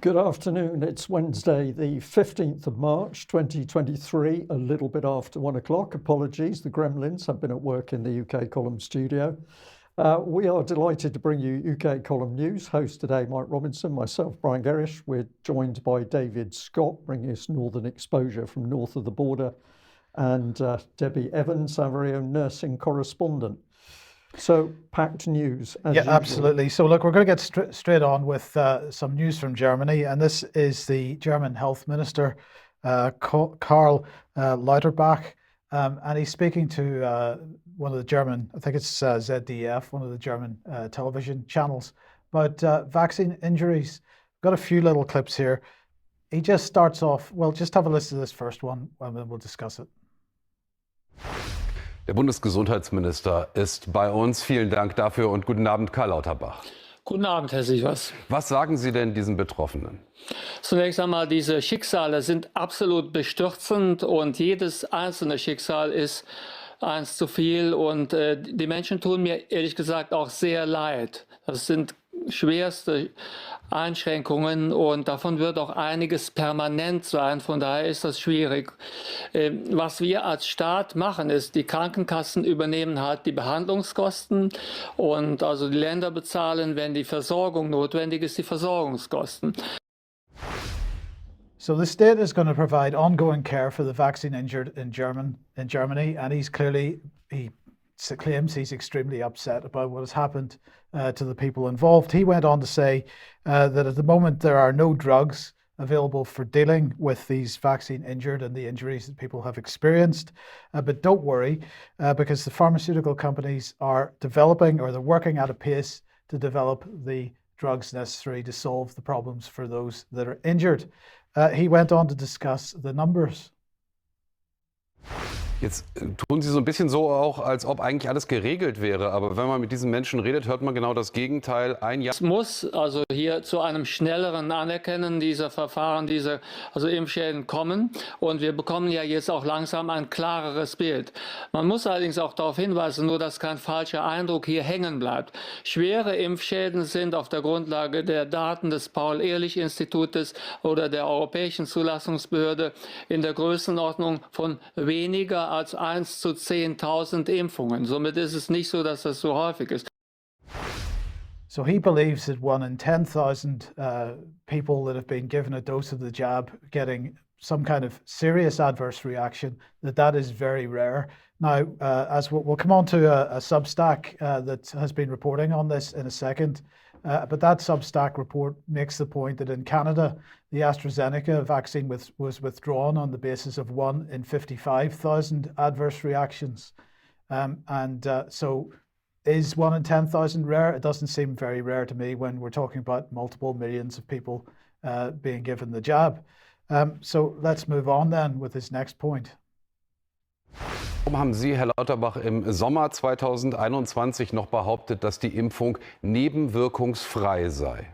Good afternoon. It's Wednesday, the 15th of March, 2023, a little bit after 1 o'clock. Apologies, the gremlins have been at work in the UK column studio. We are delighted to bring you UK column news. Host today, Mike Robinson, myself, Brian Gerrish. We're joined by David Scott, bringing us northern exposure from north of the border, and Debi Evans, our very own nursing correspondent. So, packed news, as usual. Absolutely. So, look, we're going to get straight on with some news from Germany, and this is the German health minister, Karl Lauterbach, and he's speaking to one of the German, I think it's ZDF, one of the German television channels, about vaccine injuries. Got a few little clips here. He just starts off, well, just have a listen to this first one, and then we'll discuss it. Der Bundesgesundheitsminister ist bei uns. Vielen Dank dafür und guten Abend, Karl Lauterbach. Guten Abend, Herr Sievers. Was sagen Sie denn diesen Betroffenen? Zunächst einmal, diese Schicksale sind absolut bestürzend und jedes einzelne Schicksal ist eins zu viel und die Menschen tun mir ehrlich gesagt auch sehr leid. Das sind schwerste Einschränkungen und davon wird auch einiges permanent sein, von daher ist das schwierig. Was wir als Staat machen, ist, die Krankenkassen übernehmen halt die Behandlungskosten und also die Länder bezahlen, wenn die Versorgung notwendig ist, die Versorgungskosten. So the state is going to provide ongoing care for the vaccine injured in Germany, and he claims he's extremely upset about what has happened to the people involved. He went on to say that at the moment there are no drugs available for dealing with these vaccine injured and the injuries that people have experienced. But don't worry, because the pharmaceutical companies are developing, or they're working at a pace to develop the drugs necessary to solve the problems for those that are injured. He went on to discuss the numbers. Jetzt tun Sie so ein bisschen so auch, als ob eigentlich alles geregelt wäre. Aber wenn man mit diesen Menschen redet, hört man genau das Gegenteil. Es muss also hier zu einem schnelleren Anerkennen dieser Verfahren, also Impfschäden kommen. Und wir bekommen ja jetzt auch langsam ein klareres Bild. Man muss allerdings auch darauf hinweisen, nur dass kein falscher Eindruck hier hängen bleibt. Schwere Impfschäden sind auf der Grundlage der Daten des Paul-Ehrlich-Institutes oder der Europäischen Zulassungsbehörde in der Größenordnung von weniger als 1 zu 10.000 Impfungen. Somit ist es nicht so, dass das so häufig ist. So he believes that 1 in 10,000 people that have been given a dose of the jab getting some kind of serious adverse reaction, that is very rare. Now, as we'll come on to a Substack that has been reporting on this in a second, but that Substack report makes the point that in Canada, the AstraZeneca vaccine was withdrawn on the basis of 1 in 55,000 adverse reactions. So is 1 in 10,000 rare? It doesn't seem very rare to me when we're talking about multiple millions of people being given the jab. So let's move on then with his next point. Warum haben Sie, Herr Lauterbach, im Sommer 2021 noch behauptet, dass die Impfung nebenwirkungsfrei sei?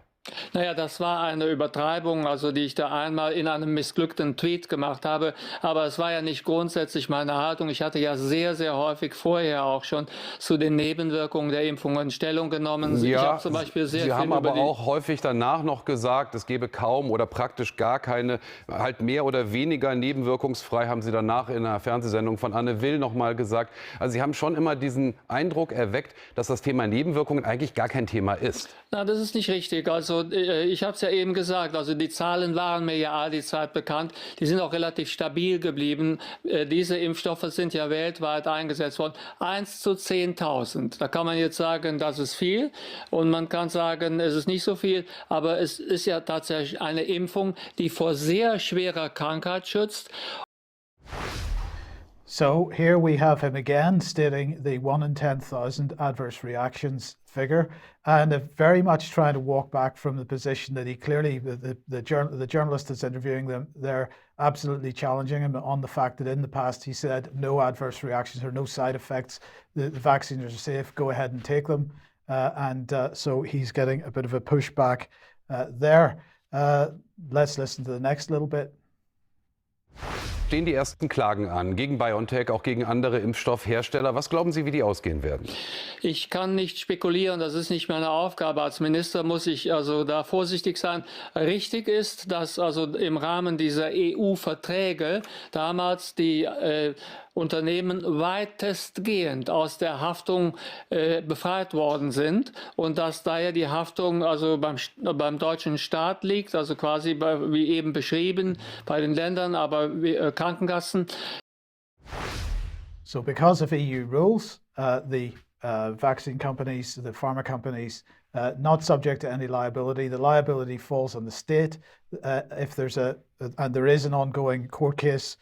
Naja, das war eine Übertreibung, also die ich da einmal in einem missglückten Tweet gemacht habe. Aber es war ja nicht grundsätzlich meine Haltung. Ich hatte ja sehr, sehr häufig vorher auch schon zu den Nebenwirkungen der Impfungen Stellung genommen. Ja, ich habe zum Beispiel sehr Sie viel haben über aber auch häufig danach noch gesagt, es gebe kaum oder praktisch gar keine, halt mehr oder weniger nebenwirkungsfrei, haben Sie danach in einer Fernsehsendung von Anne Will noch mal gesagt. Also Sie haben schon immer diesen Eindruck erweckt, dass das Thema Nebenwirkungen eigentlich gar kein Thema ist. Na, das ist nicht richtig. Also ich habe es ja eben gesagt, also die Zahlen waren mir ja all die Zeit bekannt. Die sind auch relativ stabil geblieben. Diese Impfstoffe sind ja weltweit eingesetzt worden. 1 zu 10.000. Da kann man jetzt sagen, das ist viel. Und man kann sagen, es ist nicht so viel. Aber es ist ja tatsächlich eine Impfung, die vor sehr schwerer Krankheit schützt. So here we have him again stating the 1 in 10,000 adverse reactions figure, and very much trying to walk back from the position that he clearly, the journalist that's interviewing them, they're absolutely challenging him on the fact that in the past he said no adverse reactions or no side effects, the vaccines are safe, go ahead and take them. So he's getting a bit of a pushback there. Let's listen to the next little bit. stehen die ersten Klagen an, gegen BioNTech, auch gegen andere Impfstoffhersteller. Was glauben Sie, wie die ausgehen werden? Ich kann nicht spekulieren, das ist nicht meine Aufgabe. Als Minister muss ich also da vorsichtig sein. Richtig ist, dass also im Rahmen dieser EU-Verträge damals die Unternehmen weitestgehend aus der Haftung befreit worden sind und dass daher die Haftung also beim deutschen Staat liegt, also quasi wie eben beschrieben bei den Ländern, aber Krankenkassen. So because of EU rules, the vaccine companies, the pharma companies, not subject to any liability. The liability falls on the state. If there's and there is an ongoing court case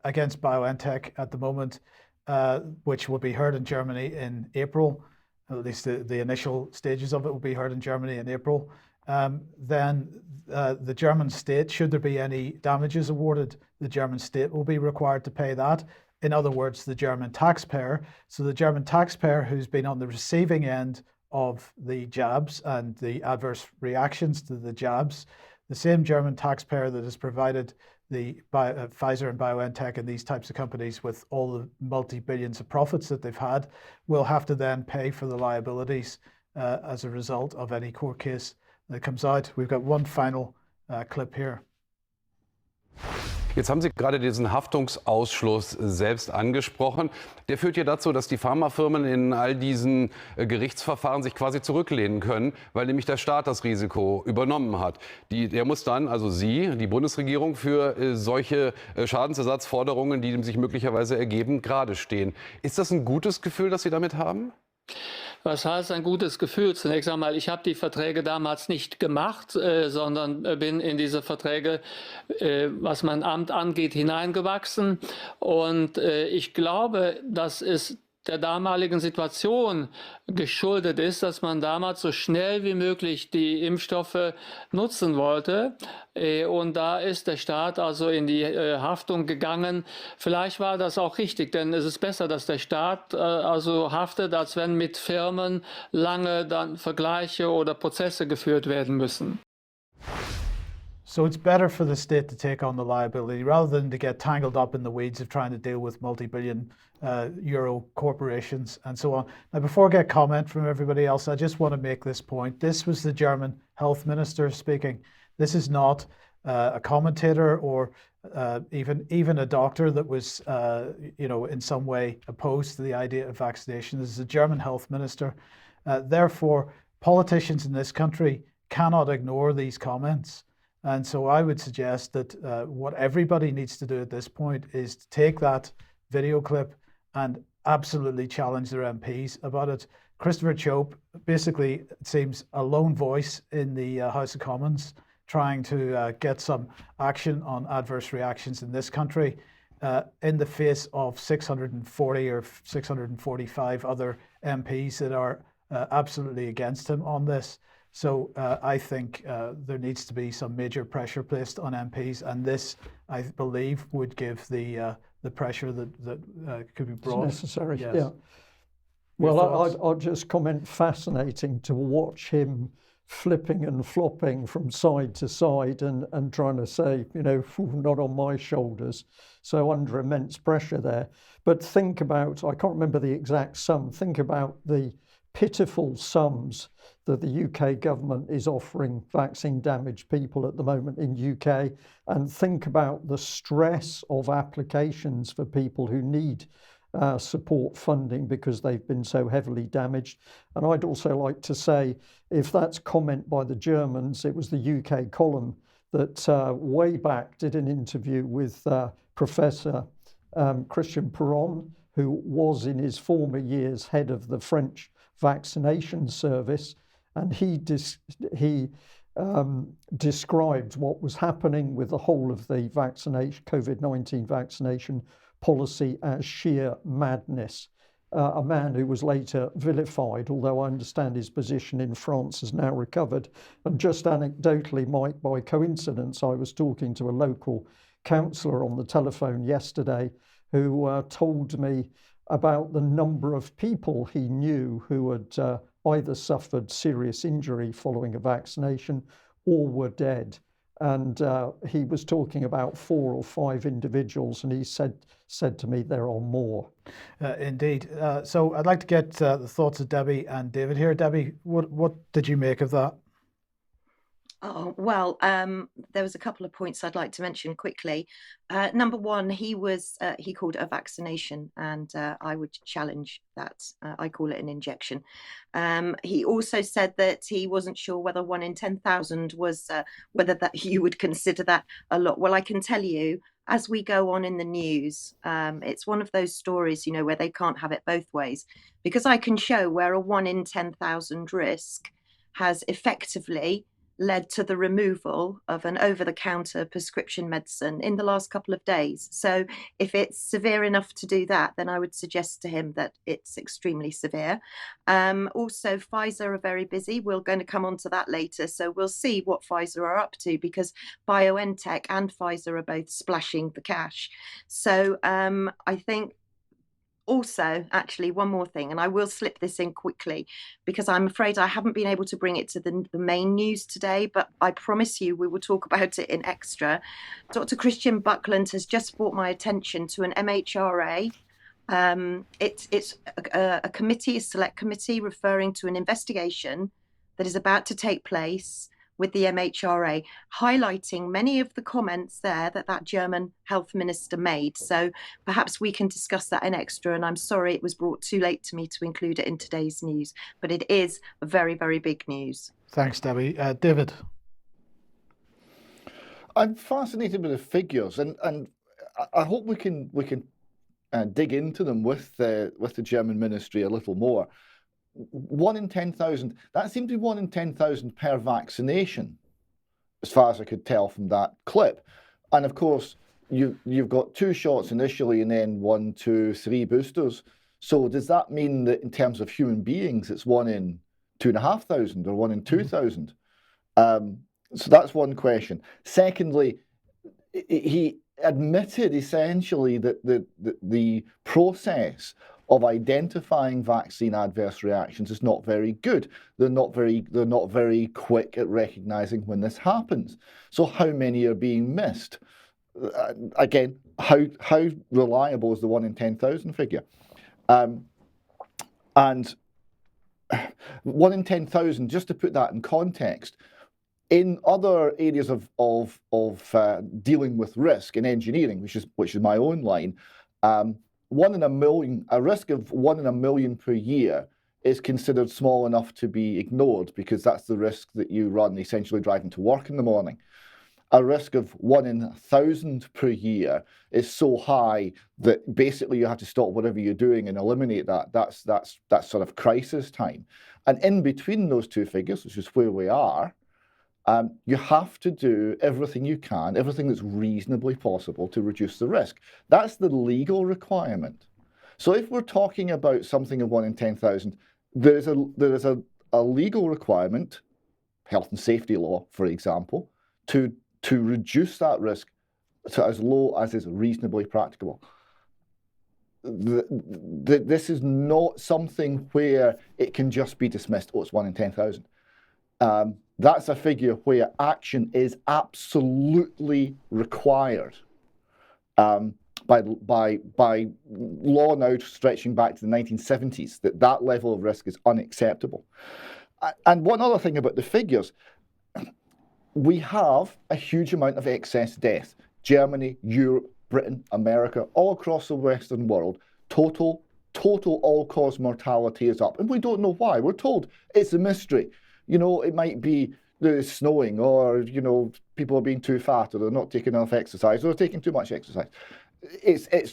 against BioNTech at the moment, which will be heard in Germany in April. At least the initial stages of it will be heard in Germany in April. Then the German state, should there be any damages awarded, the German state will be required to pay that. In other words, the German taxpayer. So the German taxpayer who's been on the receiving end of the jabs and the adverse reactions to the jabs, the same German taxpayer that has provided the Pfizer and BioNTech and these types of companies with all the multi-billions of profits that they've had, will have to then pay for the liabilities as a result of any court case that comes out. We've got one final clip here. Jetzt haben Sie gerade diesen Haftungsausschluss selbst angesprochen. Der führt ja dazu, dass die Pharmafirmen in all diesen Gerichtsverfahren sich quasi zurücklehnen können, weil nämlich der Staat das Risiko übernommen hat. Der muss dann, also Sie, die Bundesregierung, für solche Schadensersatzforderungen, die sich möglicherweise ergeben, gerade stehen. Ist das ein gutes Gefühl, das Sie damit haben? Was heißt ein gutes Gefühl? Zunächst einmal, ich habe die Verträge damals nicht gemacht, sondern bin in diese Verträge, was mein Amt angeht, hineingewachsen. Und ich glaube, dass es der damaligen Situation geschuldet ist, dass man damals so schnell wie möglich die Impfstoffe nutzen wollte. Und da ist der Staat also in die Haftung gegangen. Vielleicht war das auch richtig, denn es ist besser, dass der Staat also haftet, als wenn mit Firmen lange dann Vergleiche oder Prozesse geführt werden müssen. So it's better for the state to take on the liability rather than to get tangled up in the weeds of trying to deal with multi-billion euro corporations and so on. Now, before I get comment from everybody else, I just want to make this point. This was the German health minister speaking. This is not a commentator or even a doctor that was, in some way opposed to the idea of vaccination. This is a German health minister. Therefore, politicians in this country cannot ignore these comments. And so I would suggest that what everybody needs to do at this point is to take that video clip and absolutely challenge their MPs about it. Christopher Chope basically, it seems, a lone voice in the House of Commons trying to get some action on adverse reactions in this country in the face of 640 or 645 other MPs that are absolutely against him on this. So I think there needs to be some major pressure placed on MPs, and this, I believe, would give the pressure that could be brought. It's necessary, yes. yeah. Well, I'll just comment, fascinating to watch him flipping and flopping from side to side and trying to say, not on my shoulders. So under immense pressure there. But think about, I can't remember the exact sum, think about the pitiful sums that the UK government is offering vaccine damaged people at the moment in UK, and think about the stress of applications for people who need support funding because they've been so heavily damaged. And I'd also like to say, if that's comment by the Germans, it was the UK column that way back did an interview with Professor Christian Perron, who was in his former years head of the French vaccination service, and he described what was happening with the whole of the COVID-19 vaccination policy as sheer madness. A man who was later vilified, although I understand his position in France has now recovered. And just anecdotally, Mike, by coincidence, I was talking to a local councillor on the telephone yesterday who told me about the number of people he knew who had either suffered serious injury following a vaccination or were dead. And he was talking about 4 or 5 individuals, and he said to me there are more. Indeed. So I'd like to get the thoughts of Debi and David here. Debi, what did you make of that? Oh, well, there was a couple of points I'd like to mention quickly. Number one, he called it a vaccination, and I would challenge that. I call it an injection. He also said that he wasn't sure whether 1 in 10,000 was, whether that you would consider that a lot. Well, I can tell you, as we go on in the news, it's one of those stories, where they can't have it both ways, because I can show where a 1 in 10,000 risk has effectively led to the removal of an over-the-counter prescription medicine in the last couple of days. So if it's severe enough to do that, then I would suggest to him that it's extremely severe. Also, Pfizer are very busy. We're going to come on to that later. So we'll see what Pfizer are up to, because BioNTech and Pfizer are both splashing the cash. So I think also, actually, one more thing, and I will slip this in quickly because I'm afraid I haven't been able to bring it to the main news today, but I promise you we will talk about it in extra. Dr. Christian Buckland has just brought my attention to an MHRA. It's a committee, a select committee, referring to an investigation that is about to take place with the MHRA, highlighting many of the comments there that German health minister made. So perhaps we can discuss that in extra. And I'm sorry it was brought too late to me to include it in today's news, but it is very, very big news. Thanks, Debi. David? I'm fascinated with the figures, and I hope we can dig into them with the German ministry a little more. 1 in 10,000, that seemed to be 1 in 10,000 per vaccination, as far as I could tell from that clip. And of course, you've got 2 shots initially and then 1, 2, 3 boosters. So does that mean that in terms of human beings, it's 1 in 2,500 or 1 in 2,000? So that's one question. Secondly, he admitted essentially that the process of identifying vaccine adverse reactions is not very good. They're not very quick at recognizing when this happens. So how many are being missed? Again, how reliable is the 1 in 10,000 figure? And 1 in 10,000, just to put that in context, in other areas of dealing with risk in engineering, which is my own line, 1 in a million, a risk of 1 in a million per year is considered small enough to be ignored, because that's the risk that you run essentially driving to work in the morning. A risk of 1 in 1,000 per year is so high that basically you have to stop whatever you're doing and eliminate that. That's sort of crisis time. And in between those 2 figures, which is where we are, you have to do everything you can, everything that's reasonably possible to reduce the risk. That's the legal requirement. So if we're talking about something of 1 in 10,000, there is a legal requirement, health and safety law, for example, to reduce that risk to as low as is reasonably practicable. This is not something where it can just be dismissed, oh, it's 1 in 10,000. That's a figure where action is absolutely required by law now stretching back to the 1970s, that level of risk is unacceptable. And one other thing about the figures, we have a huge amount of excess death. Germany, Europe, Britain, America, all across the Western world, total all-cause mortality is up. And we don't know why. We're told it's a mystery. It might be there's snowing, or, people are being too fat, or they're not taking enough exercise, or they're taking too much exercise.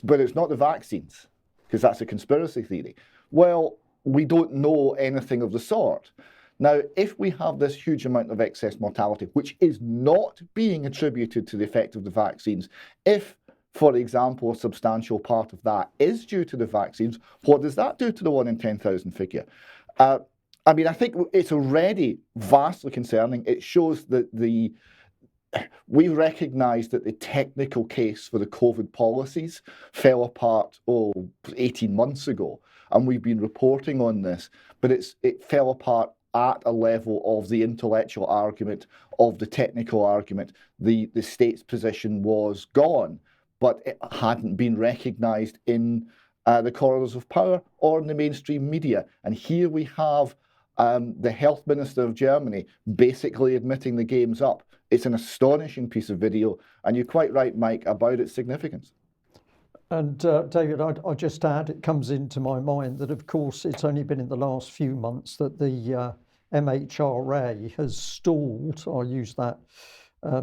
But it's not the vaccines, because that's a conspiracy theory. Well, we don't know anything of the sort. Now, if we have this huge amount of excess mortality, which is not being attributed to the effect of the vaccines, if, for example, a substantial part of that is due to the vaccines, what does that do to the 1 in 10,000 figure? I think it's already vastly concerning. It shows that we recognise that the technical case for the COVID policies fell apart 18 months ago, and we've been reporting on this, but it fell apart at a level of the intellectual argument, of the technical argument. The state's position was gone, but it hadn't been recognised in the corridors of power or in the mainstream media. And here we have the health minister of Germany basically admitting the game's up. It's an astonishing piece of video, and you're quite right, Mike, about its significance. And David, I'll just add, it comes into my mind that, of course, it's only been in the last few months that the MHRA has stalled, I'll use that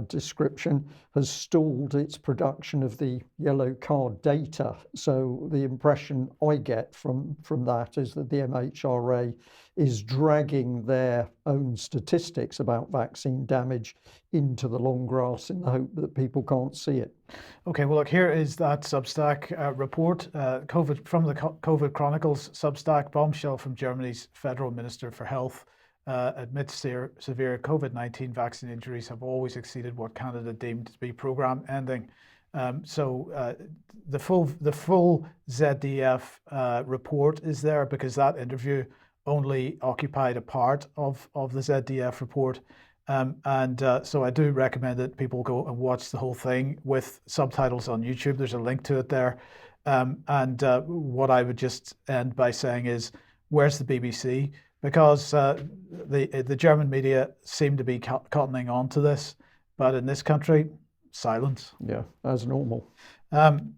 description, has stalled its production of the yellow card data. So the impression I get from that is that the MHRA is dragging their own statistics about vaccine damage into the long grass in the hope that people can't see it. Okay, well, look, here is that Substack report, COVID from the COVID Chronicles Substack. Bombshell from Germany's Federal Minister for Health admits severe COVID-19 vaccine injuries have always exceeded what Canada deemed to be program ending. So the full ZDF report is there because that interview only occupied a part of the ZDF report. So I do recommend that people go and watch the whole thing with subtitles on YouTube. There's a link to it there. What I would just end by saying is, where's the BBC? Because the German media seem to be cottoning on to this, but in this country, silence. Yeah, as normal.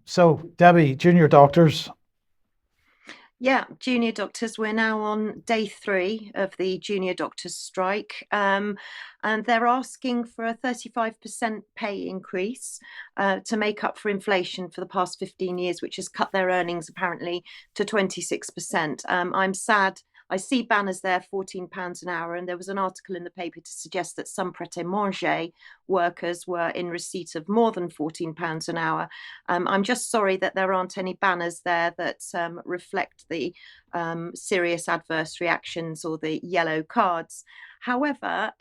So, Debi, junior doctors. Yeah, junior doctors, we're now on day 3 of the junior doctors strike, and they're asking for a 35% pay increase to make up for inflation for the past 15 years, which has cut their earnings apparently to 26%. I'm sad. I see banners there, £14 an hour, and there was an article in the paper to suggest that some pret-a-manger workers were in receipt of more than £14 an hour. I'm just sorry that there aren't any banners there that reflect the serious adverse reactions or the yellow cards. However,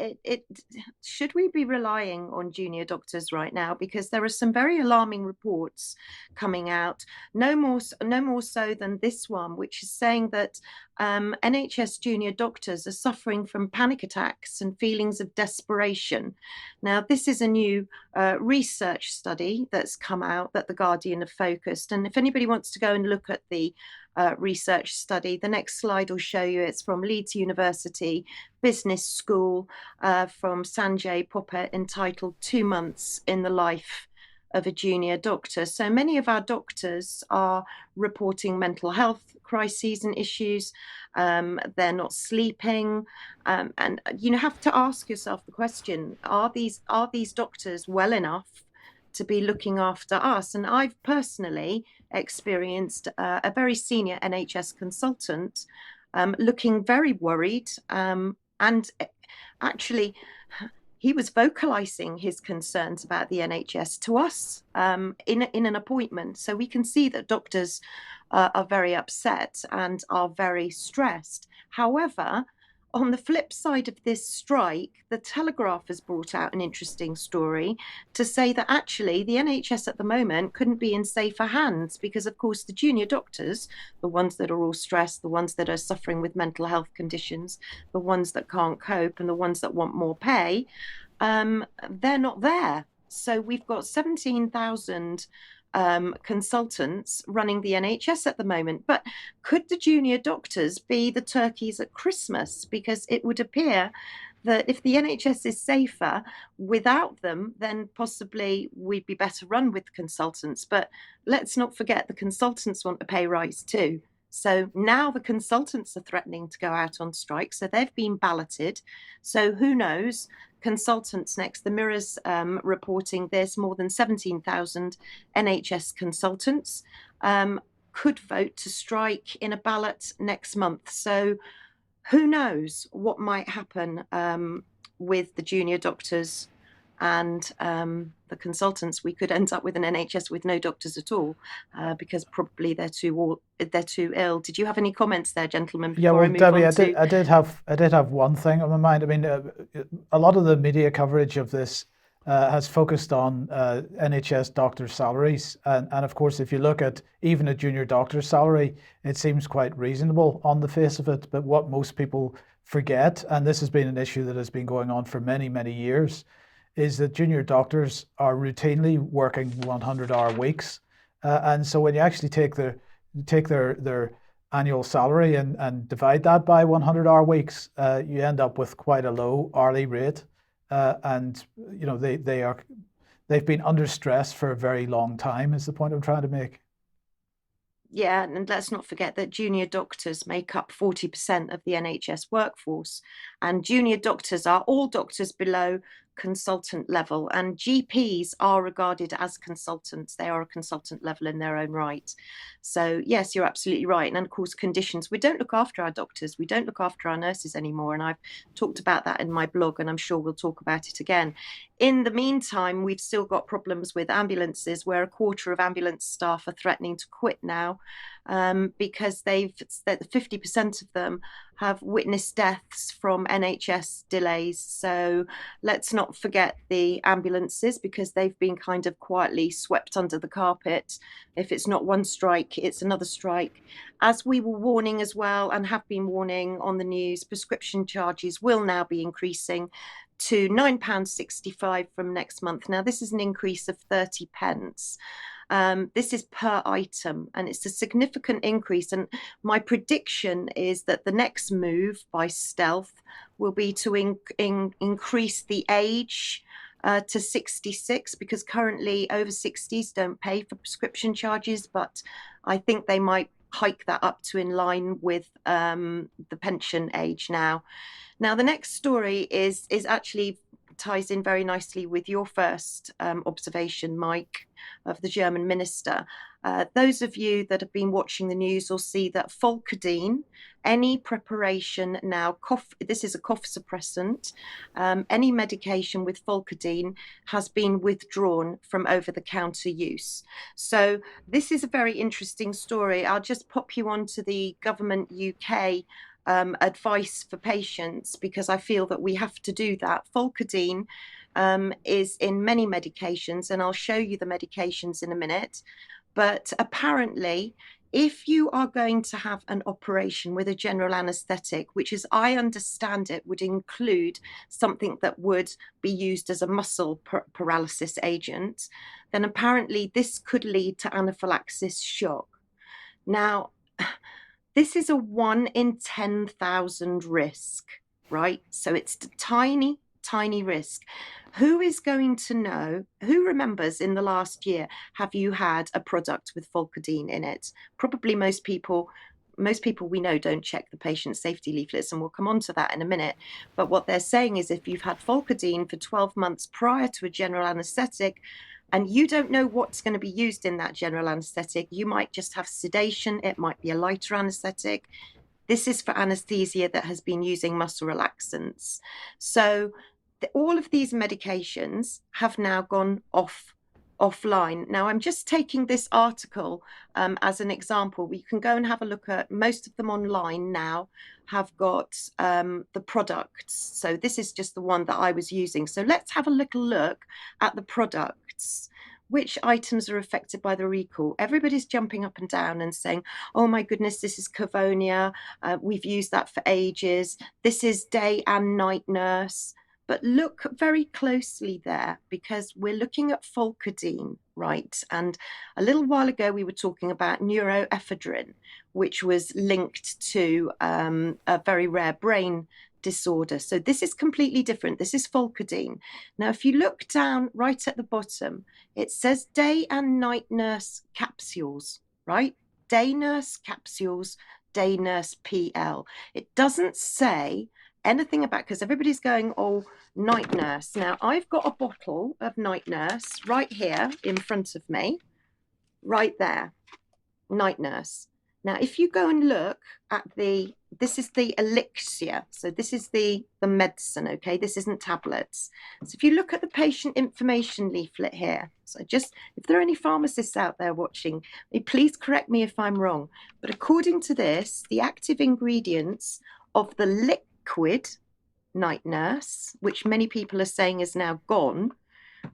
should we be relying on junior doctors right now? Because there are some very alarming reports coming out, no more so than this one, which is saying that NHS junior doctors are suffering from panic attacks and feelings of desperation. Now, this is a new research study that's come out that The Guardian have focused. And if anybody wants to go and look at the research study, the next slide will show you. It's from Leeds University Business School from Sanjay Popper, entitled 2 Months in the Life of a Junior Doctor. So many of our doctors are reporting mental health crises and issues. They're not sleeping, and you have to ask yourself the question: Are these doctors well enough to be looking after us? And I've personally experienced a very senior NHS consultant looking very worried, and actually he was vocalizing his concerns about the NHS to us in an appointment. So we can see that doctors are very upset and are very stressed. However, on the flip side of this strike, the Telegraph has brought out an interesting story to say that actually the NHS at the moment couldn't be in safer hands because, of course, the junior doctors, the ones that are all stressed, the ones that are suffering with mental health conditions, the ones that can't cope, and the ones that want more pay, they're not there. So we've got 17,000 consultants running the NHS at the moment. But could the junior doctors be the turkeys at Christmas? Because it would appear that if the NHS is safer without them, then possibly we'd be better run with consultants. But let's not forget the consultants want a pay rise too. So now the consultants are threatening to go out on strike. So they've been balloted. So who knows? Consultants next. The Mirror's reporting there's more than 17,000 NHS consultants could vote to strike in a ballot next month. So who knows what might happen with the junior doctors and the consultants. We could end up with an NHS with no doctors at all because probably they're too ill. Did you have any comments there, gentlemen? Yeah, well, Debi, I did have one thing on my mind. I mean, a lot of the media coverage of this has focused on NHS doctors' salaries, and of course, if you look at even a junior doctor's salary, it seems quite reasonable on the face of it. But what most people forget, and this has been an issue that has been going on for many, many years, is that junior doctors are routinely working 100-hour weeks. And so when you actually take their annual salary and divide that by 100-hour weeks, you end up with quite a low hourly rate. And you know, they've been under stress for a very long time, is the point I'm trying to make. Yeah, and let's not forget that junior doctors make up 40% of the NHS workforce, and junior doctors are all doctors below consultant level, and GPs are regarded as consultants. They are a consultant level in their own right. So yes, you're absolutely right. And of course, conditions. We don't look after our doctors. We don't look after our nurses anymore. And I've talked about that in my blog, and I'm sure we'll talk about it again. In the meantime, we've still got problems with ambulances, where a quarter of ambulance staff are threatening to quit now, because 50% of them have witnessed deaths from NHS delays. So let's not forget the ambulances, because they've been kind of quietly swept under the carpet. If it's not one strike, it's another strike. As we were warning as well, and have been warning on the news, prescription charges will now be increasing to £9.65 from next month. Now, this is an increase of 30 pence. This is per item, and it's a significant increase. And my prediction is that the next move by stealth will be to increase the age to 66, because currently over 60s don't pay for prescription charges, but I think they might hike that up to in line with the pension age now. Now, the next story is actually ties in very nicely with your first observation, Mike, of the German minister. Those of you that have been watching the news will see that Volcadine, any preparation now, this is a cough suppressant, any medication with Volcadine has been withdrawn from over-the-counter use. So this is a very interesting story. I'll just pop you onto the government UK advice for patients, because I feel that we have to do that. Volcadine is in many medications, and I'll show you the medications in a minute. But apparently, if you are going to have an operation with a general anaesthetic, which, as I understand it, would include something that would be used as a muscle paralysis agent, then apparently this could lead to anaphylaxis shock. Now, this is a 1 in 10,000 risk, right? So it's a tiny, tiny risk. Who is going to know? Who remembers in the last year, have you had a product with Volcadine in it? Probably most people we know don't check the patient safety leaflets, and we'll come on to that in a minute. But what they're saying is, if you've had Volcadine for 12 months prior to a general anaesthetic, and you don't know what's going to be used in that general anaesthetic, you might just have sedation. It might be a lighter anaesthetic. This is for anaesthesia that has been using muscle relaxants. So all of these medications have now gone offline. Now, I'm just taking this article as an example. You can go and have a look at most of them online now have got the products. So this is just the one that I was using. So let's have a little look at the products. Which items are affected by the recall? Everybody's jumping up and down and saying, oh my goodness, this is Cavonia. We've used that for ages. This is day and night nurse. But look very closely there, because we're looking at Volcadine, right? And a little while ago, we were talking about neuroephedrine, which was linked to a very rare brain disorder. So this is completely different. This is Volcadine. Now, if you look down right at the bottom, it says day and night nurse capsules, right? Day nurse capsules, day nurse PL. It doesn't say anything about, because everybody's going, oh, night nurse. Now, I've got a bottle of night nurse right here in front of me, right there, night nurse. Now, if you go and look at this is the elixir. So this is the medicine, okay? This isn't tablets. So if you look at the patient information leaflet here, so just, if there are any pharmacists out there watching, please correct me if I'm wrong. But according to this, the active ingredients of the liquid night nurse, which many people are saying is now gone,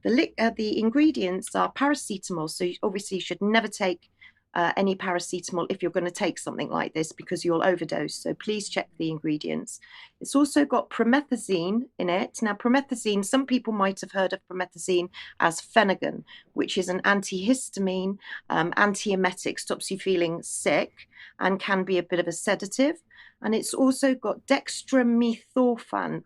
the ingredients are paracetamol. So obviously you should never take any paracetamol if you're going to take something like this, because you'll overdose. So please check the ingredients. It's also got promethazine in it. Now, promethazine, some people might have heard of promethazine as Phenergan, which is an antihistamine, antiemetic, stops you feeling sick and can be a bit of a sedative. And it's also got dextromethorphan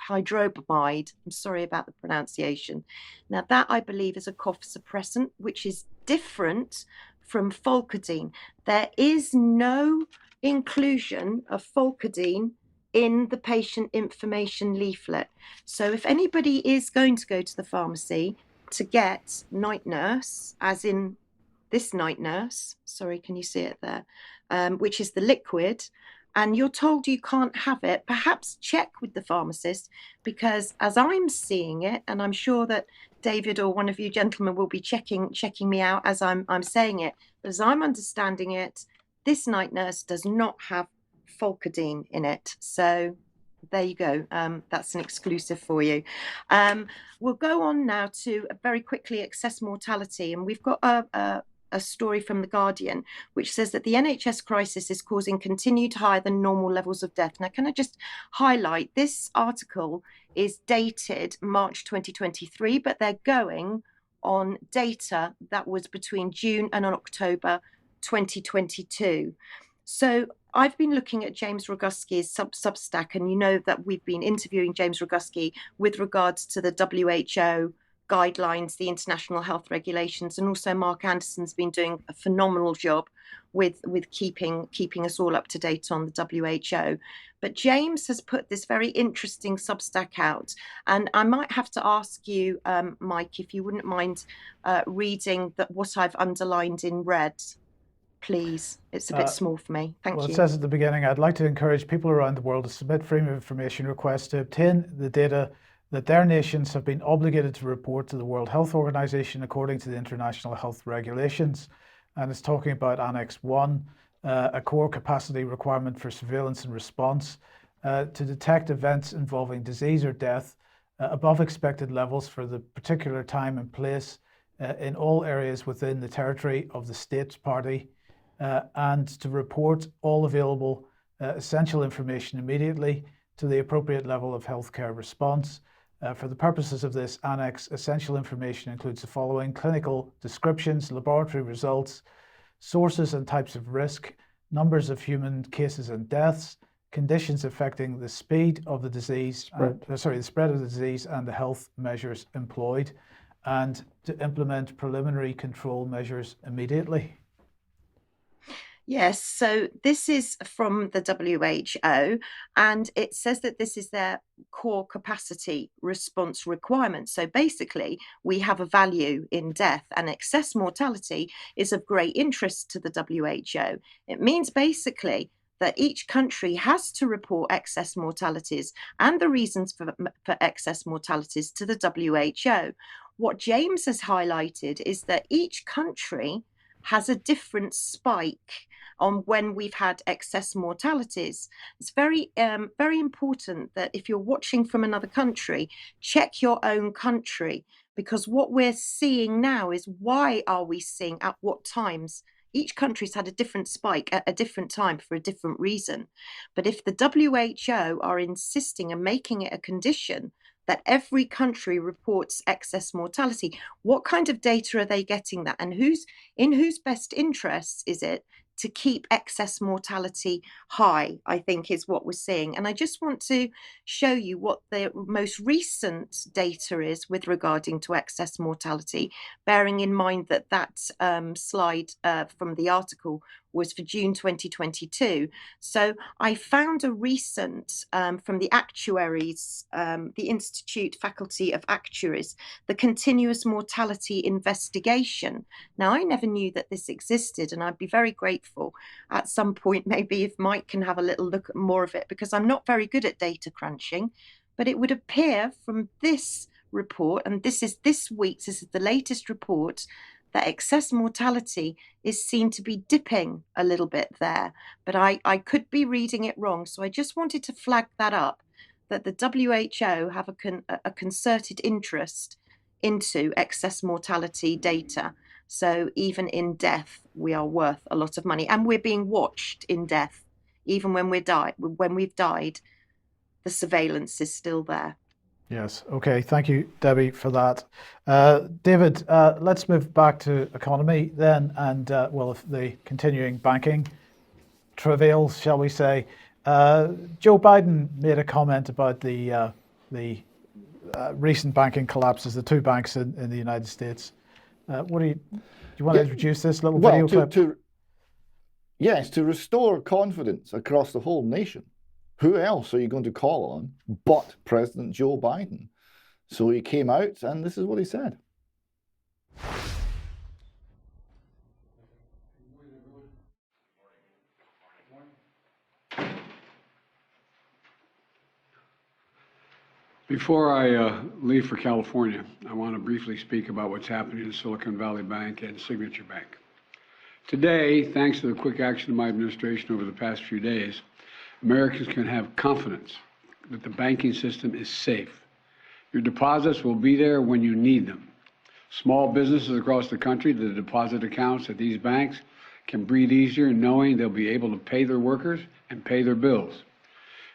hydrobamide. I'm sorry about the pronunciation. Now, that I believe is a cough suppressant, which is different from Folcodine. There is no inclusion of Folcodine in the patient information leaflet. So if anybody is going to go to the pharmacy to get night nurse, as in this night nurse, sorry, can you see it there? Which is the liquid, and you're told you can't have it, perhaps check with the pharmacist, because as I'm seeing it, and I'm sure that David or one of you gentlemen will be checking me out as I'm saying it, but as I'm understanding it, this night nurse does not have Folcodine in it. So there you go. That's an exclusive for you. We'll go on now to very quickly excess mortality, and we've got a story from The Guardian, which says that the NHS crisis is causing continued higher than normal levels of death. Now, can I just highlight, this article is dated March 2023, but they're going on data that was between June and October 2022. So I've been looking at James Roguski's Substack, and you know that we've been interviewing James Roguski with regards to the WHO guidelines, the international health regulations, and also Mark Anderson's been doing a phenomenal job with keeping us all up to date on the WHO. But James has put this very interesting Substack out, and I might have to ask you, Mike, if you wouldn't mind reading what I've underlined in red, please. It's a bit small for me. Thank you. Well, it says at the beginning, I'd like to encourage people around the world to submit freedom of information requests to obtain the data that their nations have been obligated to report to the World Health Organization according to the international health regulations. And it's talking about Annex 1, a core capacity requirement for surveillance and response to detect events involving disease or death above expected levels for the particular time and place in all areas within the territory of the states party, and to report all available essential information immediately to the appropriate level of healthcare response. For the purposes of this annex, essential information includes the following: clinical descriptions, laboratory results, sources and types of risk, numbers of human cases and deaths, conditions affecting the speed of the disease, the spread of the disease, and the health measures employed, and to implement preliminary control measures immediately. Yes, so this is from the WHO, and it says that this is their core capacity response requirement. So basically, we have a value in death, and excess mortality is of great interest to the WHO. It means basically that each country has to report excess mortalities and the reasons for excess mortalities to the WHO. What James has highlighted is that each country has a different spike on when we've had excess mortalities. It's very important that if you're watching from another country, check your own country, because what we're seeing now is, why are we seeing at what times? Each country's had a different spike at a different time for a different reason. But if the WHO are insisting and making it a condition that every country reports excess mortality, what kind of data are they getting that? And in whose best interests is it to keep excess mortality high, I think is what we're seeing. And I just want to show you what the most recent data is with regarding to excess mortality, bearing in mind that slide from the article was for June 2022. So I found a recent from the actuaries, the Institute Faculty of Actuaries, the Continuous Mortality Investigation. Now, I never knew that this existed, and I'd be very grateful at some point, maybe if Mike can have a little look at more of it, because I'm not very good at data crunching. But it would appear from this report, and this is this week's, this is the latest report, that excess mortality is seen to be dipping a little bit there. But I could be reading it wrong. So I just wanted to flag that up, that the WHO have a concerted interest into excess mortality data. So even in death, we are worth a lot of money, and we're being watched in death. Even when we've died, the surveillance is still there. Yes. Okay. Thank you, Debbie, for that. David, let's move back to economy then, and well, the continuing banking travails, shall we say. Joe Biden made a comment about the recent banking collapses, the two banks in the United States. Do you want to introduce this little video clip? Yes, to restore confidence across the whole nation. Who else are you going to call on but President Joe Biden? So he came out and this is what he said. Before I leave for California, I want to briefly speak about what's happening in Silicon Valley Bank and Signature Bank. Today, thanks to the quick action of my administration over the past few days, Americans can have confidence that the banking system is safe. Your deposits will be there when you need them. Small businesses across the country, the deposit accounts at these banks can breathe easier knowing they'll be able to pay their workers and pay their bills.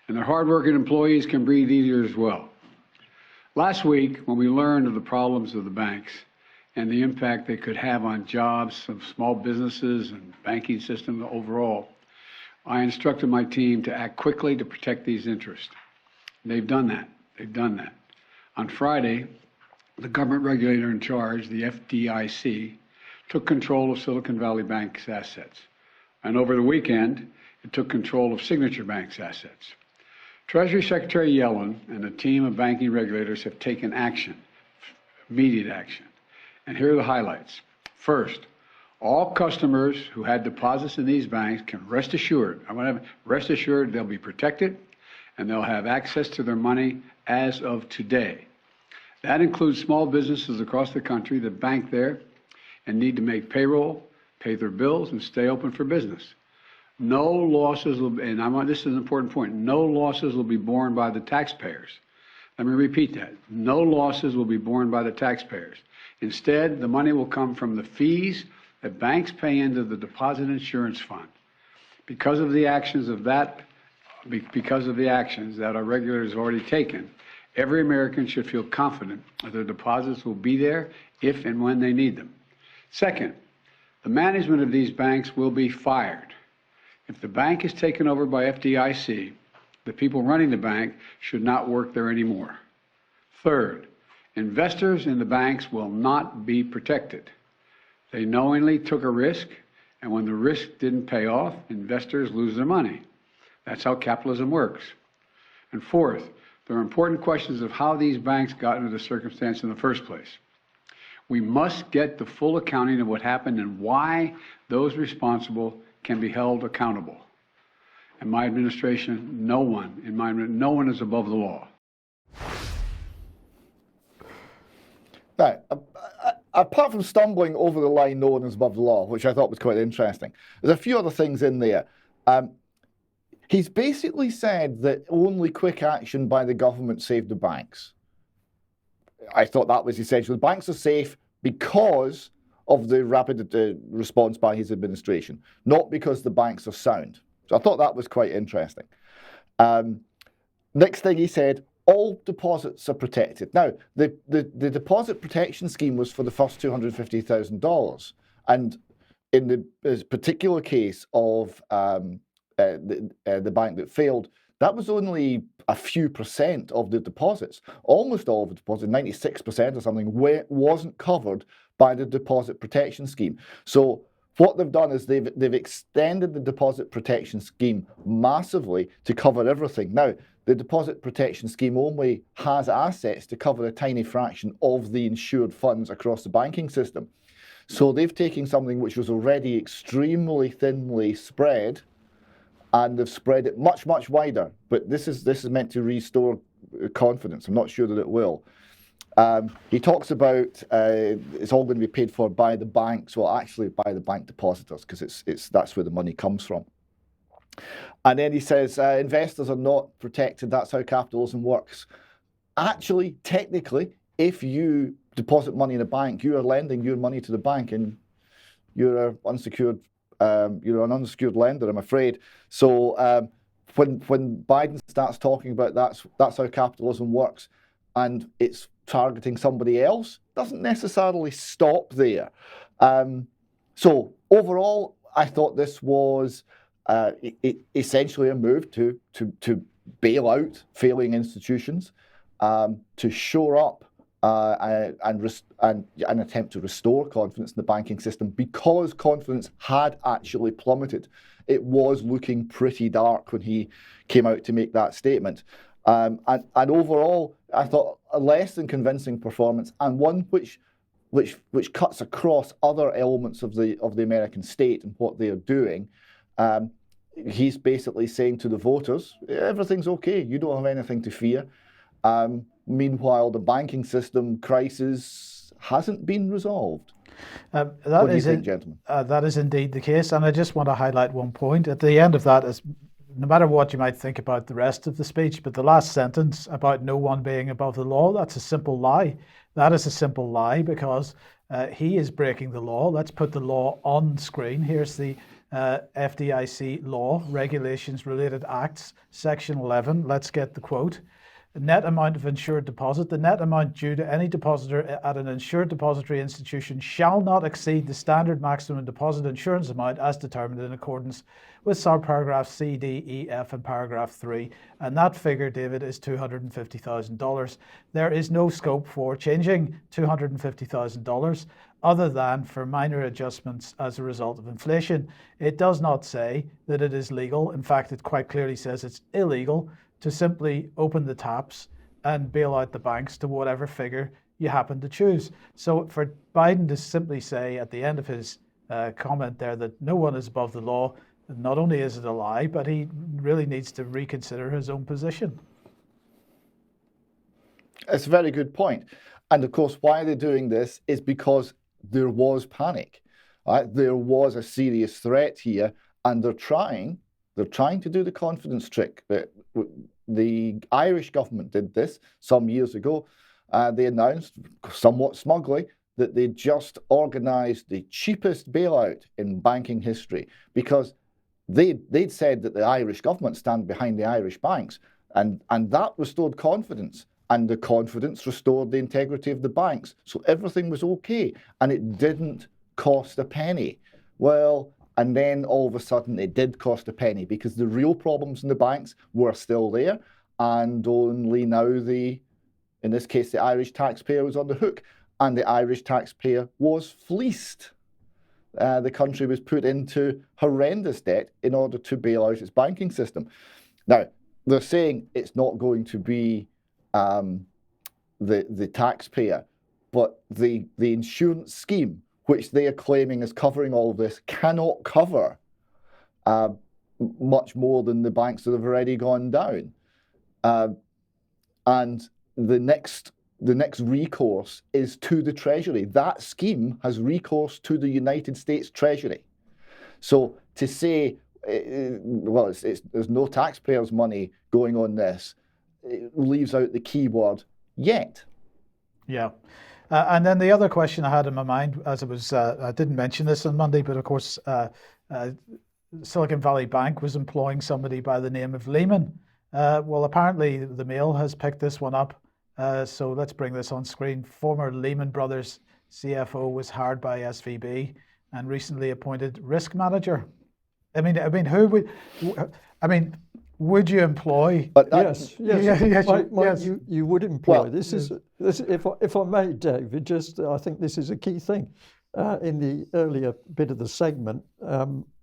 And their hardworking employees can breathe easier as well. Last week, when we learned of the problems of the banks and the impact they could have on jobs of small businesses and banking system overall, I instructed my team to act quickly to protect these interests. They've done that. On Friday, the government regulator in charge, the FDIC, took control of Silicon Valley Bank's assets. And over the weekend, it took control of Signature Bank's assets. Treasury Secretary Yellen and a team of banking regulators have taken action, immediate action. And here are the highlights. First, all customers who had deposits in these banks can rest assured they'll be protected and they'll have access to their money as of today. That includes small businesses across the country that bank there and need to make payroll, pay their bills, and stay open for business. No losses will be, and this is an important point, no losses will be borne by the taxpayers. Let me repeat that. No losses will be borne by the taxpayers. Instead, the money will come from the fees that banks pay into the deposit insurance fund. Because of the actions that our regulators have already taken, every American should feel confident that their deposits will be there if and when they need them. Second, the management of these banks will be fired. If the bank is taken over by FDIC, the people running the bank should not work there anymore. Third, investors in the banks will not be protected. They knowingly took a risk, and when the risk didn't pay off, investors lose their money. That's how capitalism works. And fourth, there are important questions of how these banks got into the circumstance in the first place. We must get the full accounting of what happened and why those responsible can be held accountable. In my administration, no one is above the law. Now, apart from stumbling over the line, no one is above the law, which I thought was quite interesting. There's a few other things in there. He's basically said that only quick action by the government saved the banks. I thought that was essential. The banks are safe because of the rapid response by his administration, not because the banks are sound. So I thought that was quite interesting. Next thing he said, all deposits are protected. Now, the deposit protection scheme was for the first $250,000. And in the particular case of the bank that failed, that was only a few percent of the deposits. Almost all of the deposits, 96% or something, wasn't covered by the deposit protection scheme. So what they've done is they've extended the deposit protection scheme massively to cover everything. Now, the deposit protection scheme only has assets to cover a tiny fraction of the insured funds across the banking system. So they've taken something which was already extremely thinly spread, and they've spread it much, much wider. But this is meant to restore confidence. I'm not sure that it will. He talks about it's all going to be paid for by the banks, well, actually by the bank depositors, because that's where the money comes from. And then he says investors are not protected. That's how capitalism works. Actually, technically, if you deposit money in a bank, you are lending your money to the bank, and you're an unsecured lender, I'm afraid. So when Biden starts talking about that's how capitalism works, and it's targeting somebody else, doesn't necessarily stop there. So overall, I thought this was essentially a move to bail out failing institutions, to shore up and an attempt to restore confidence in the banking system, because confidence had actually plummeted. It was looking pretty dark when he came out to make that statement. And overall, I thought a less than convincing performance, and one which cuts across other elements of the American state and what they are doing. He's basically saying to the voters, everything's okay, you don't have anything to fear. Meanwhile, the banking system crisis hasn't been resolved. What do you think, gentlemen? That is indeed the case, and I just want to highlight one point. At the end of that is, no matter what you might think about the rest of the speech, but the last sentence about no one being above the law, that's a simple lie. That is a simple lie, because he is breaking the law. Let's put the law on screen. Here's the FDIC law, Regulations Related Acts, Section 11. Let's get the quote. Net amount of insured deposit. The net amount due to any depositor at an insured depository institution shall not exceed the standard maximum deposit insurance amount as determined in accordance with subparagraphs C, D, E, F, and paragraph 3. And that figure, David, is $250,000. There is no scope for changing $250,000 other than for minor adjustments as a result of inflation. It does not say that it is legal. In fact, it quite clearly says it's illegal to simply open the taps and bail out the banks to whatever figure you happen to choose. So for Biden to simply say at the end of his comment there that no one is above the law, not only is it a lie, but he really needs to reconsider his own position. It's a very good point. And of course, why they're doing this is because there was panic. Right? There was a serious threat here, and they're trying to do the confidence trick. The Irish government did this some years ago. They announced, somewhat smugly, that they just organised the cheapest bailout in banking history, because they'd said that the Irish government stand behind the Irish banks, and that restored confidence, and the confidence restored the integrity of the banks. So everything was okay, and it didn't cost a penny. Well, and then all of a sudden it did cost a penny, because the real problems in the banks were still there, and only now in this case, the Irish taxpayer was on the hook, and the Irish taxpayer was fleeced. The country was put into horrendous debt in order to bail out its banking system. Now, they're saying it's not going to be the taxpayer, but the insurance scheme, which they are claiming is covering all of this, cannot cover much more than the banks that have already gone down. And the next recourse is to the Treasury. That scheme has recourse to the United States Treasury. So to say, there's no taxpayers' money going on this, it leaves out the key word, yet. Yeah. And then the other question I had in my mind, as it was, I didn't mention this on Monday, but of course, Silicon Valley Bank was employing somebody by the name of Lehman. Well, apparently the Mail has picked this one up. So let's bring this on screen. Former Lehman Brothers CFO was hired by SVB and recently appointed risk manager. I mean, who would? I mean, would you employ? Yes. You would employ. Well, this is if I may, David. I think this is a key thing. In the earlier bit of the segment,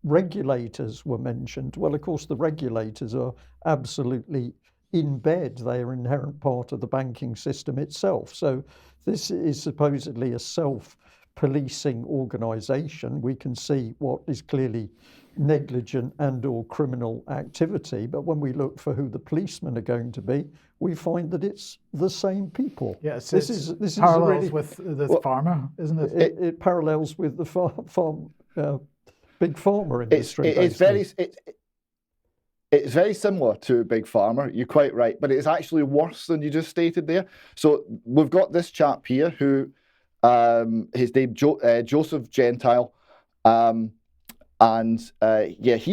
regulators were mentioned. Well, of course, the regulators are absolutely in bed. They are an inherent part of the banking system itself. So this is supposedly a self-policing organisation. We can see what is clearly negligent and or criminal activity, but when we look for who the policemen are going to be, we find that it's the same people. Yes, this is parallels with the farmer, isn't it? It parallels with the big pharma industry. It's very similar to Big Pharma, you're quite right, but it's actually worse than you just stated there. So we've got this chap here who, his name Joseph Gentile, He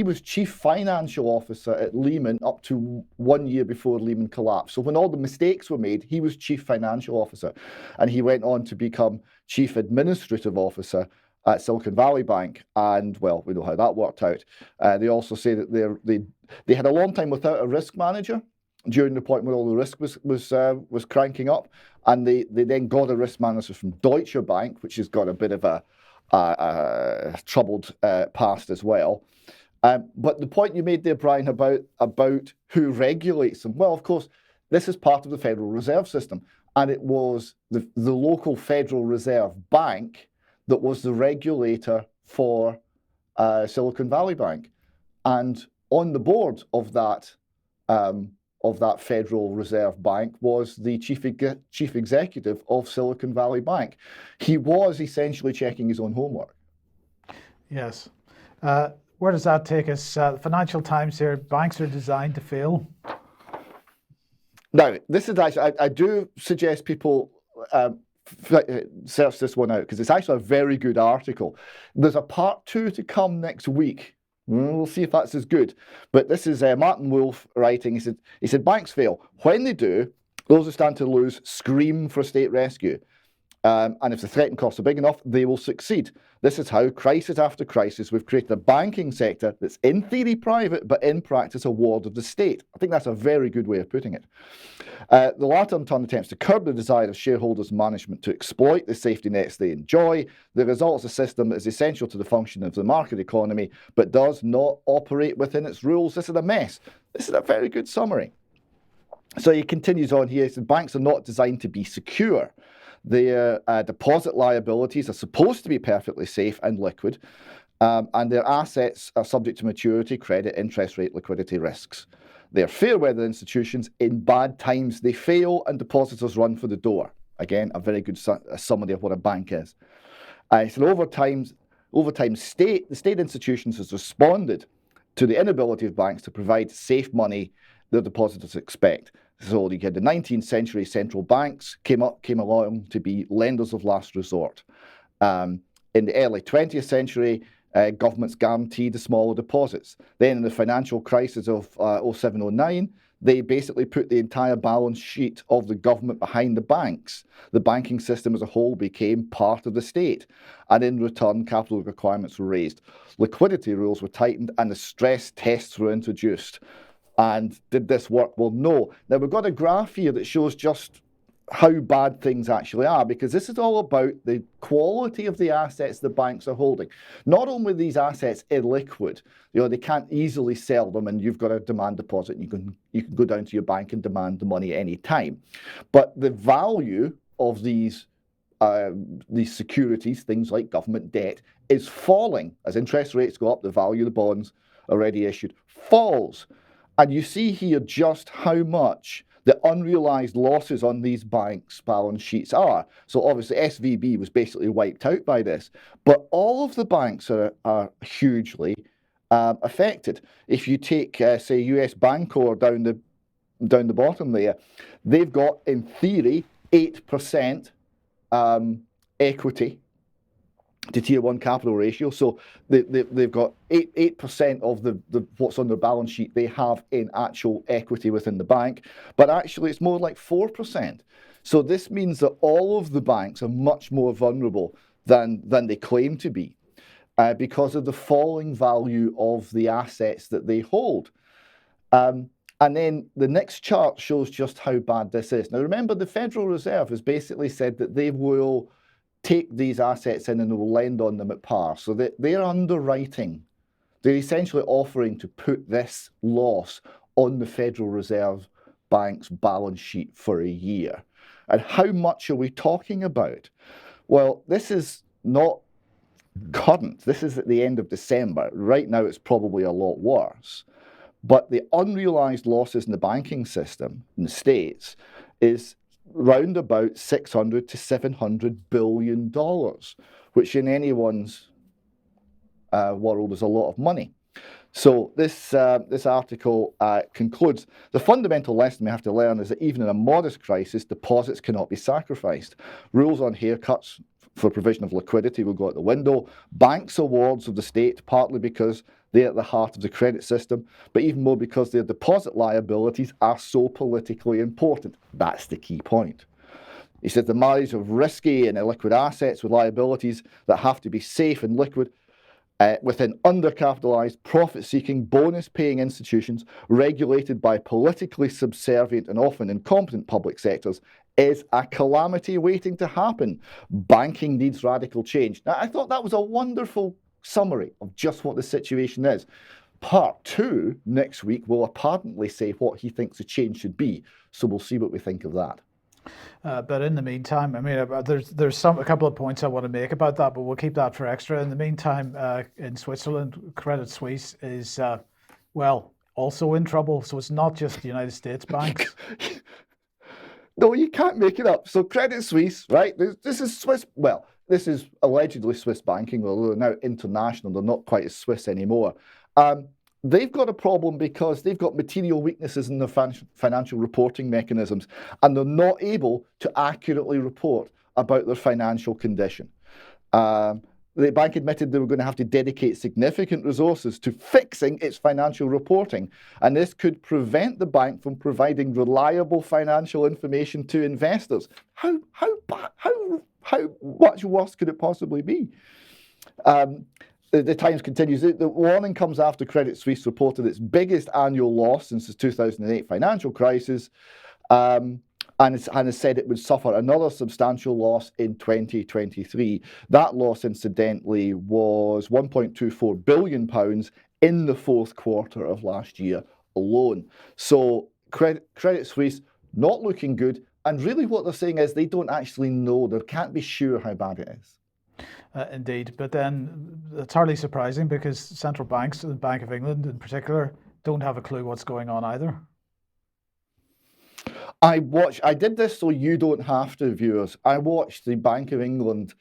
was chief financial officer at Lehman up to 1 year before Lehman collapsed. So when all the mistakes were made, he was chief financial officer. And he went on to become chief administrative officer at Silicon Valley Bank. And, well, we know how that worked out. They also say that they had a long time without a risk manager during the point where all the risk was cranking up. And they then got a risk manager from Deutsche Bank, which has got a bit of a troubled past as well. But the point you made there, Brian, about who regulates them, well, of course, this is part of the Federal Reserve System, and it was the local Federal Reserve Bank that was the regulator for Silicon Valley Bank. And on the board of that Federal Reserve Bank was the chief executive of Silicon Valley Bank. He was essentially checking his own homework. Yes. Where does that take us? The Financial Times here, banks are designed to fail. Now, this is actually, I do suggest people search this one out, because it's actually a very good article. There's a part 2 to come next week. We'll see if that's as good. But this is Martin Wolf writing. He said, banks fail. When they do, those who stand to lose scream for state rescue. And if the threat and costs are big enough, they will succeed. This is how, crisis after crisis, we've created a banking sector that's in theory private, but in practice a ward of the state. I think that's a very good way of putting it. The latter, in turn, attempts to curb the desire of shareholders and management to exploit the safety nets they enjoy. The result is a system that is essential to the function of the market economy, but does not operate within its rules. This is a mess. This is a very good summary. So he continues on here. He said, banks are not designed to be secure. Their deposit liabilities are supposed to be perfectly safe and liquid, and their assets are subject to maturity, credit, interest rate, liquidity risks. They are fair-weather institutions. In bad times, they fail, and depositors run for the door. Again, a very good summary of what a bank is. He said, over time, the state institutions has responded to the inability of banks to provide safe money their depositors expect. So you had the 19th century central banks came along to be lenders of last resort. In the early 20th century, governments guaranteed the smaller deposits. Then in the financial crisis of 07-09, they basically put the entire balance sheet of the government behind the banks. The banking system as a whole became part of the state. And in return, capital requirements were raised. Liquidity rules were tightened and the stress tests were introduced. And did this work? Well, no. Now, we've got a graph here that shows just how bad things actually are, because this is all about the quality of the assets the banks are holding. Not only are these assets illiquid, they can't easily sell them, and you've got a demand deposit, and you can go down to your bank and demand the money at any time. But the value of these securities, things like government debt, is falling. As interest rates go up, the value of the bonds already issued falls. And you see here just how much the unrealized losses on these banks' balance sheets are. So obviously SVB was basically wiped out by this, but all of the banks are hugely affected. If you take, say, US Bancorp down the bottom there, they've got, in theory, 8% equity to Tier 1 capital ratio. So they've got 8% of the what's on their balance sheet they have in actual equity within the bank, but actually it's more like 4%. So this means that all of the banks are much more vulnerable than they claim to be because of the falling value of the assets that they hold. And then the next chart shows just how bad this is. Now remember, the Federal Reserve has basically said that they will take these assets in and will lend on them at par. So they're underwriting. They're essentially offering to put this loss on the Federal Reserve Bank's balance sheet for a year. And how much are we talking about? Well, this is not current. This is at the end of December. Right now, it's probably a lot worse. But the unrealized losses in the banking system in the States is round about $600 to $700 billion, which in anyone's world is a lot of money. So this article concludes, the fundamental lesson we have to learn is that even in a modest crisis, deposits cannot be sacrificed. Rules on haircuts for provision of liquidity will go out the window. Banks' awards of the state, partly because they're at the heart of the credit system, but even more because their deposit liabilities are so politically important. That's the key point. He says the marriage of risky and illiquid assets with liabilities that have to be safe and liquid within undercapitalized, profit-seeking, bonus-paying institutions regulated by politically subservient and often incompetent public sectors is a calamity waiting to happen. Banking needs radical change. Now, I thought that was a wonderful summary of just what the situation is. Part 2 next week will apparently say what he thinks the change should be. So we'll see what we think of that. But in the meantime, I mean, there's a couple of points I want to make about that, but we'll keep that for extra. In the meantime, in Switzerland, Credit Suisse is, also in trouble. So it's not just the United States banks. No, you can't make it up. So Credit Suisse, right? This is Swiss. Well, this is allegedly Swiss banking, although they're now international. They're not quite as Swiss anymore. They've got a problem because they've got material weaknesses in their financial reporting mechanisms, and they're not able to accurately report about their financial condition. The bank admitted they were going to have to dedicate significant resources to fixing its financial reporting, and this could prevent the bank from providing reliable financial information to investors. How much worse could it possibly be? The Times continues, the warning comes after Credit Suisse reported its biggest annual loss since the 2008 financial crisis, and has said it would suffer another substantial loss in 2023. That loss, incidentally, was £1.24 billion in the fourth quarter of last year alone. So Credit Suisse not looking good, and really what they're saying is they don't actually know, they can't be sure how bad it is. Indeed, but then it's hardly surprising because central banks, the Bank of England in particular, don't have a clue what's going on either. I did this so you don't have to, viewers. I watched the Bank of England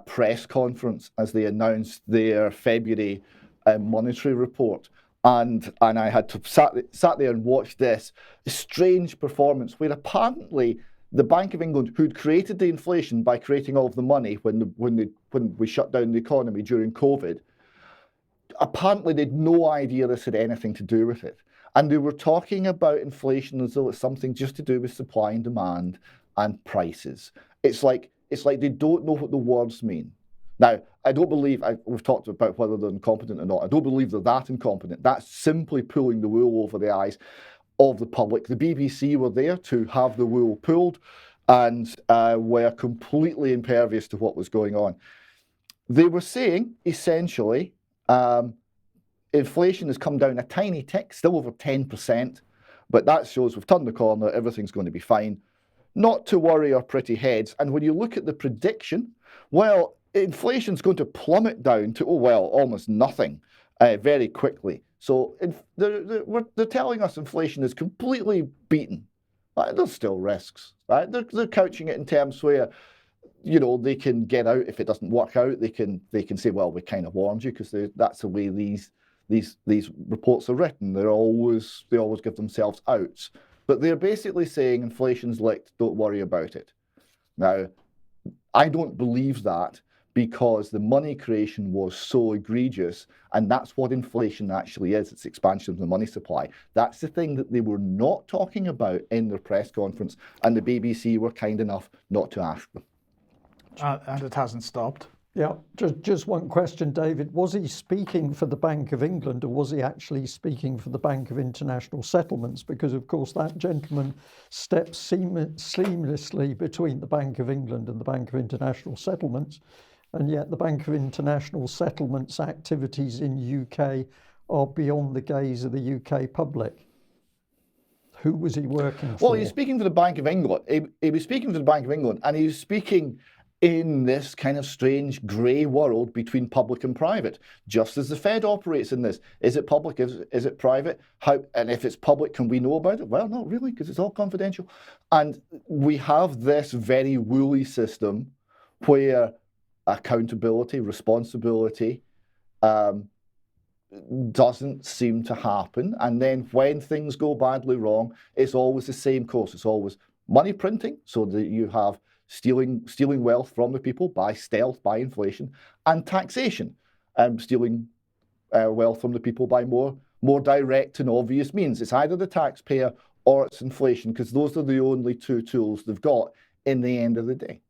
press conference as they announced their February monetary report, and I had to sat there and watched this strange performance where apparently the Bank of England, who'd created the inflation by creating all of the money when we shut down the economy during COVID, apparently they'd no idea this had anything to do with it. And they were talking about inflation as though it's something just to do with supply and demand and prices. It's like they don't know what the words mean. Now, I don't believe, we've talked about whether they're incompetent or not. I don't believe they're that incompetent. That's simply pulling the wool over the eyes of the public. The BBC were there to have the wool pulled and were completely impervious to what was going on. They were saying, essentially, inflation has come down a tiny tick, still over 10%, but that shows we've turned the corner, everything's going to be fine. Not to worry our pretty heads. And when you look at the prediction, well, inflation's going to plummet down to, almost nothing very quickly. So they're telling us inflation is completely beaten. There's still risks, right? They're couching it in terms where, they can get out if it doesn't work out. They can say, well, we kind of warned you, because that's the way these reports are written. They always give themselves outs. But they're basically saying inflation's licked, don't worry about it. Now, I don't believe that, because the money creation was so egregious, and that's what inflation actually is. It's expansion of the money supply. That's the thing that they were not talking about in their press conference, and the BBC were kind enough not to ask them. And it hasn't stopped. Yeah, just one question, David. Was he speaking for the Bank of England, or was he actually speaking for the Bank of International Settlements? Because, of course, that gentleman steps seamlessly between the Bank of England and the Bank of International Settlements, and yet the Bank of International Settlements activities in UK are beyond the gaze of the UK public. Who was he working for? Well, he's speaking for the Bank of England. He was speaking for the Bank of England, and he was speaking in this kind of strange grey world between public and private, just as the Fed operates in this. Is it public? Is it private? And if it's public, can we know about it? Well, not really, because it's all confidential. And we have this very woolly system where accountability, responsibility, doesn't seem to happen. And then when things go badly wrong, it's always the same course. It's always money printing, so that you have stealing wealth from the people by stealth, by inflation, and taxation, stealing wealth from the people by more direct and obvious means. It's either the taxpayer or it's inflation, because those are the only two tools they've got in the end of the day.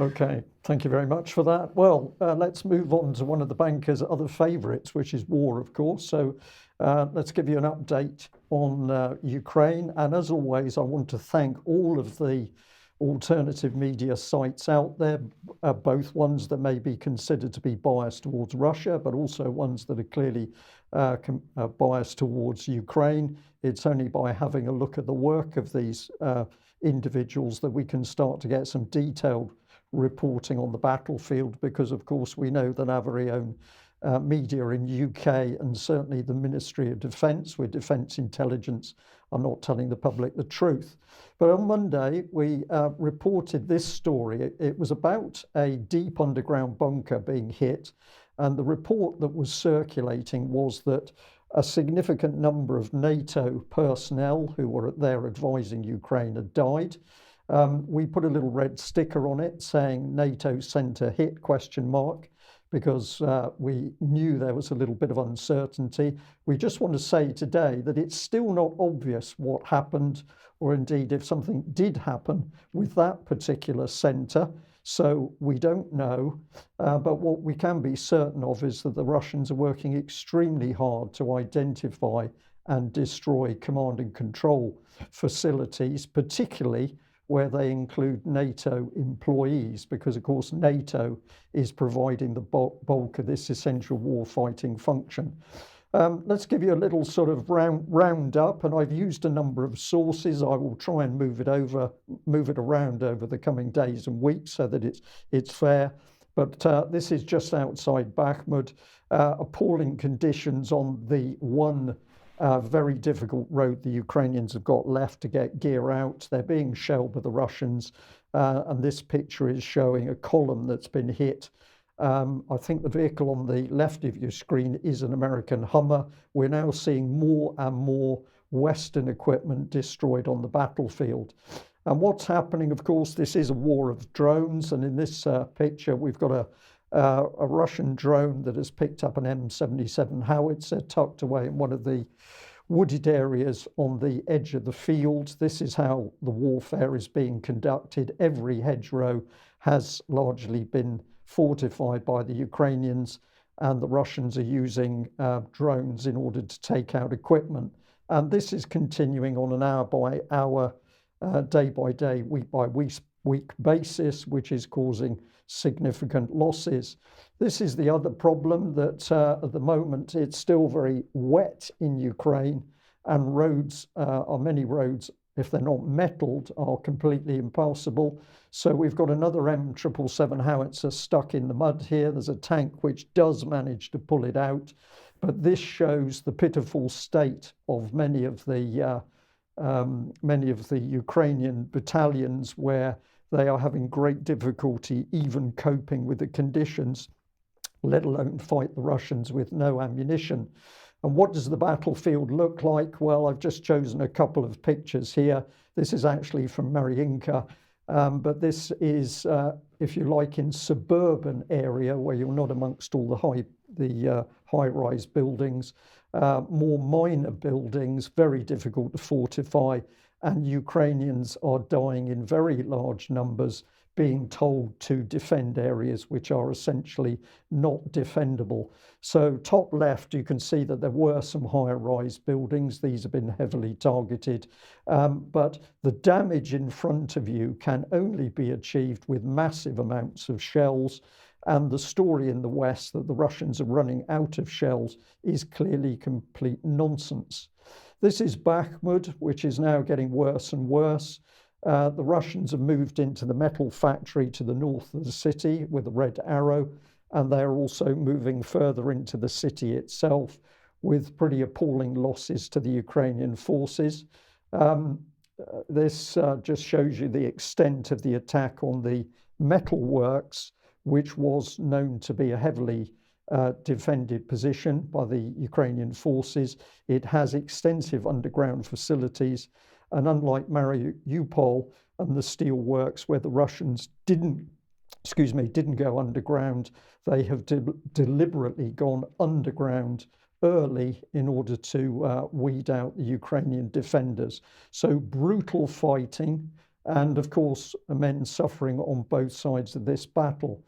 Okay, thank you very much for that. Well, let's move on to one of the banker's other favourites, which is war, of course. So let's give you an update on Ukraine. And as always, I want to thank all of the alternative media sites out there, both ones that may be considered to be biased towards Russia, but also ones that are clearly biased towards Ukraine. It's only by having a look at the work of these individuals that we can start to get some detailed reporting on the battlefield, because of course we know that our very own media in UK and certainly the Ministry of Defence with Defence Intelligence are not telling the public the truth. But on Monday we reported this story. It was about a deep underground bunker being hit, and the report that was circulating was that a significant number of NATO personnel who were there advising Ukraine had died. We put a little red sticker on it saying NATO center hit ? Because we knew there was a little bit of uncertainty. We just want to say today that it's still not obvious what happened, or indeed if something did happen with that particular centre. So we don't know, but what we can be certain of is that the Russians are working extremely hard to identify and destroy command and control facilities, particularly where they include NATO employees, because of course NATO is providing the bulk of this essential war-fighting function. Let's give you a little sort of round up, and I've used a number of sources. I will try and move it around over the coming days and weeks so that it's fair. But this is just outside Bakhmut. Appalling conditions on the one very difficult road the Ukrainians have got left to get gear out. They're being shelled by the Russians, and this picture is showing a column that's been hit. I think the vehicle on the left of your screen is an American Hummer. We're now seeing more and more Western equipment destroyed on the battlefield. And what's happening, of course, this is a war of drones, and in this picture we've got a Russian drone that has picked up an M77 howitzer tucked away in one of the wooded areas on the edge of the field. This is how the warfare is being conducted. Every hedgerow has largely been fortified by the Ukrainians, and the Russians are using drones in order to take out equipment. And this is continuing on an hour by hour, day by day, week by week basis, which is causing significant losses. This is the other problem, that at the moment it's still very wet in Ukraine, and roads many roads, if they're not metalled, are completely impassable. So we've got another M777 howitzer stuck in the mud here. There's a tank which does manage to pull it out, but this shows the pitiful state of many of the Ukrainian battalions, where they are having great difficulty even coping with the conditions, let alone fight the Russians with no ammunition. And what does the battlefield look like? Well, I've just chosen a couple of pictures here. This is actually from Mariinka, but this is, if you like, in suburban area where you're not amongst all the high-rise buildings, more minor buildings, very difficult to fortify, and Ukrainians are dying in very large numbers, being told to defend areas which are essentially not defendable. So top left, you can see that there were some higher rise buildings. These have been heavily targeted, but the damage in front of you can only be achieved with massive amounts of shells. And the story in the West that the Russians are running out of shells is clearly complete nonsense. This is Bakhmut, which is now getting worse and worse. The Russians have moved into the metal factory to the north of the city with a red arrow, and they're also moving further into the city itself with pretty appalling losses to the Ukrainian forces. This just shows you the extent of the attack on the metal works, which was known to be a heavily defended position by the Ukrainian forces. It has extensive underground facilities, and unlike Mariupol and the steel works where the Russians didn't go underground, they have deliberately gone underground early in order to weed out the Ukrainian defenders. So brutal fighting, and of course men suffering on both sides of this battle.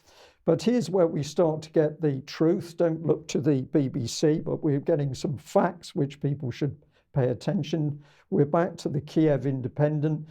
But here's where we start to get the truth. Don't look to the BBC, but we're getting some facts which people should pay attention. We're back to the Kiev Independent.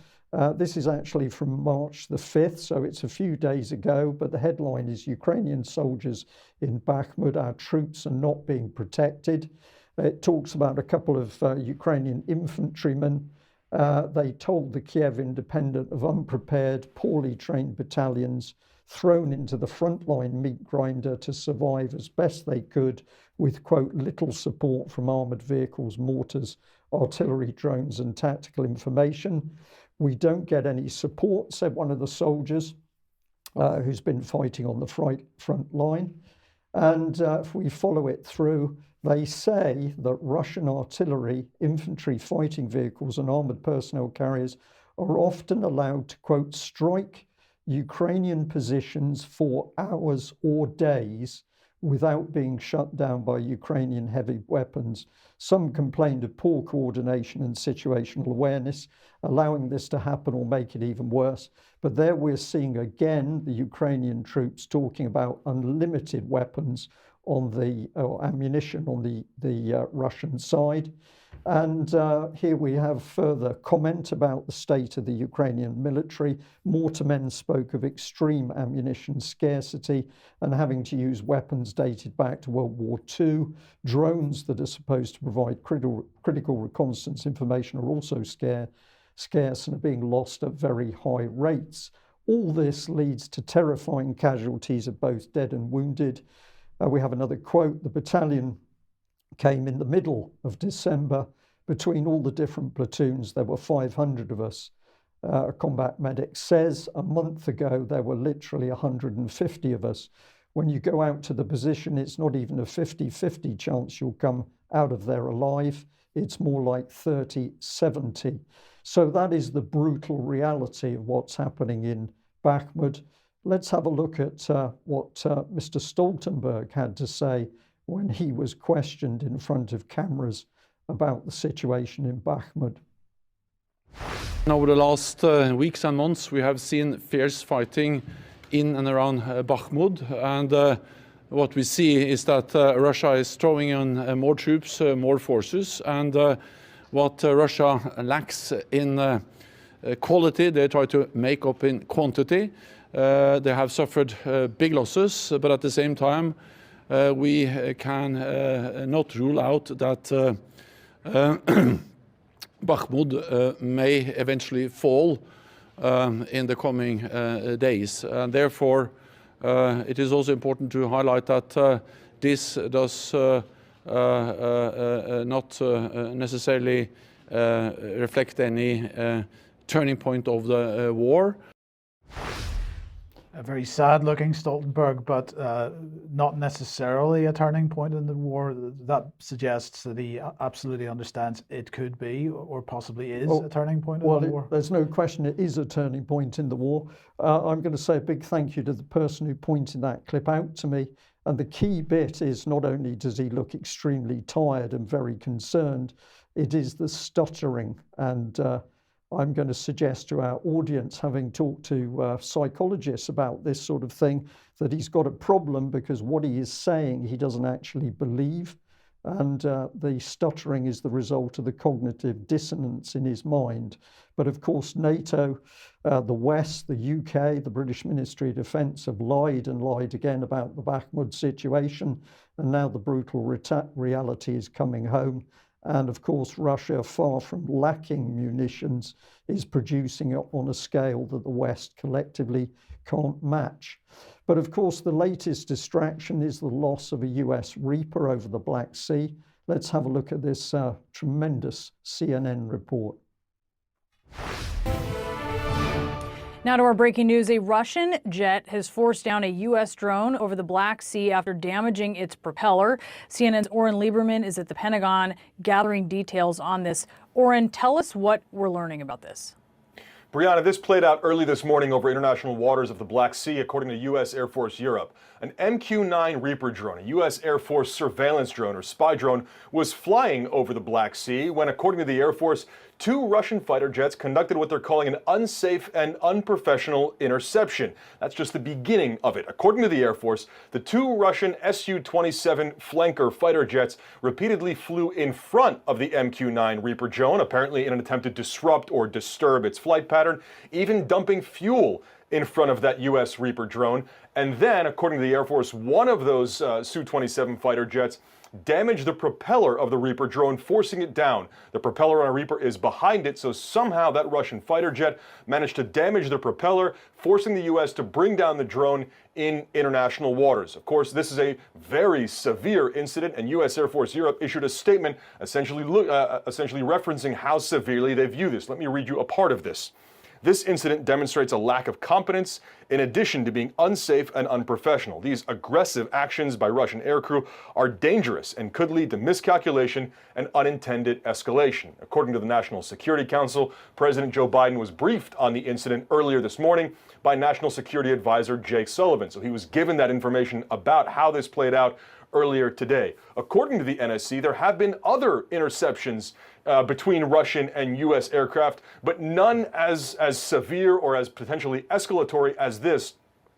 This is actually from March the 5th, so it's a few days ago, but the headline is Ukrainian soldiers in Bakhmut, our troops are not being protected. It talks about a couple of Ukrainian infantrymen. They told the Kiev Independent of unprepared, poorly trained battalions thrown into the frontline meat grinder to survive as best they could with, quote, little support from armoured vehicles, mortars, artillery, drones and tactical information. We don't get any support, said one of the soldiers who's been fighting on the front line. And if we follow it through, they say that Russian artillery, infantry fighting vehicles and armoured personnel carriers are often allowed to, quote, strike Ukrainian positions for hours or days without being shut down by Ukrainian heavy weapons. Some complained of poor coordination and situational awareness, allowing this to happen or make it even worse. But there we're seeing again the Ukrainian troops talking about unlimited weapons on the ammunition on the Russian side. And here we have further comment about the state of the Ukrainian military. Mortar men spoke of extreme ammunition scarcity and having to use weapons dated back to World War II. Drones that are supposed to provide critical reconnaissance information are also scarce and are being lost at very high rates. All this leads to terrifying casualties of both dead and wounded. We have another quote. The battalion came in the middle of December. Between all the different platoons, there were 500 of us. A combat medic says a month ago, there were literally 150 of us. When you go out to the position, it's not even a 50-50 chance you'll come out of there alive. It's more like 30-70. So that is the brutal reality of what's happening in Bakhmut. Let's have a look at what Mr. Stoltenberg had to say when he was questioned in front of cameras about the situation in Bakhmut. Over the last weeks and months, we have seen fierce fighting in and around Bakhmut, and what we see is that Russia is throwing in more troops, more forces, and what Russia lacks in quality, they try to make up in quantity. They have suffered big losses, but at the same time, we can not rule out that Bakhmut may eventually fall in the coming days. And therefore, it is also important to highlight that this does not necessarily reflect any turning point of the war. A very sad-looking Stoltenberg, but not necessarily a turning point in the war. That suggests that he absolutely understands it could be, or possibly is, a turning point in the war. There's no question it is a turning point in the war. I'm going to say a big thank you to the person who pointed that clip out to me. And the key bit is not only does he look extremely tired and very concerned, it is the stuttering. And I'm going to suggest to our audience, having talked to psychologists about this sort of thing, that he's got a problem because what he is saying he doesn't actually believe. And the stuttering is the result of the cognitive dissonance in his mind. But of course, NATO, the West, the UK, the British Ministry of Defence have lied and lied again about the Bakhmut situation. And now the brutal reality is coming home. And of course, Russia, far from lacking munitions, is producing it on a scale that the West collectively can't match. But of course, the latest distraction is the loss of a US Reaper over the Black Sea. Let's have a look at this tremendous CNN report. Now to our breaking news. A Russian jet has forced down a U.S. drone over the Black Sea after damaging its propeller. CNN's Oren Lieberman is at the Pentagon gathering details on this. Oren, tell us what we're learning about this. Brianna, this played out early this morning over international waters of the Black Sea, according to U.S. Air Force Europe. An MQ-9 Reaper drone, a U.S. Air Force surveillance drone or spy drone, was flying over the Black Sea when, according to the Air Force, two Russian fighter jets conducted what they're calling an unsafe and unprofessional interception. That's just the beginning of it. According to the Air Force, the two Russian Su-27 flanker fighter jets repeatedly flew in front of the MQ-9 Reaper drone, apparently in an attempt to disrupt or disturb its flight pattern, even dumping fuel in front of that U.S. Reaper drone. And then, according to the Air Force, one of those Su-27 fighter jets damaged the propeller of the Reaper drone, forcing it down. The propeller on a Reaper is behind it, so somehow that Russian fighter jet managed to damage the propeller, forcing the U.S. to bring down the drone in international waters. Of course, this is a very severe incident, and U.S. Air Force Europe issued a statement essentially referencing how severely they view this. Let me read you a part of this. This incident demonstrates a lack of competence in addition to being unsafe and unprofessional. These aggressive actions by Russian aircrew are dangerous and could lead to miscalculation and unintended escalation. According to the National Security Council, President Joe Biden was briefed on the incident earlier this morning by National Security Advisor Jake Sullivan. So he was given that information about how this played out earlier today. According to the NSC, there have been other interceptions between Russian and U.S. aircraft, but none as severe or as potentially escalatory as this,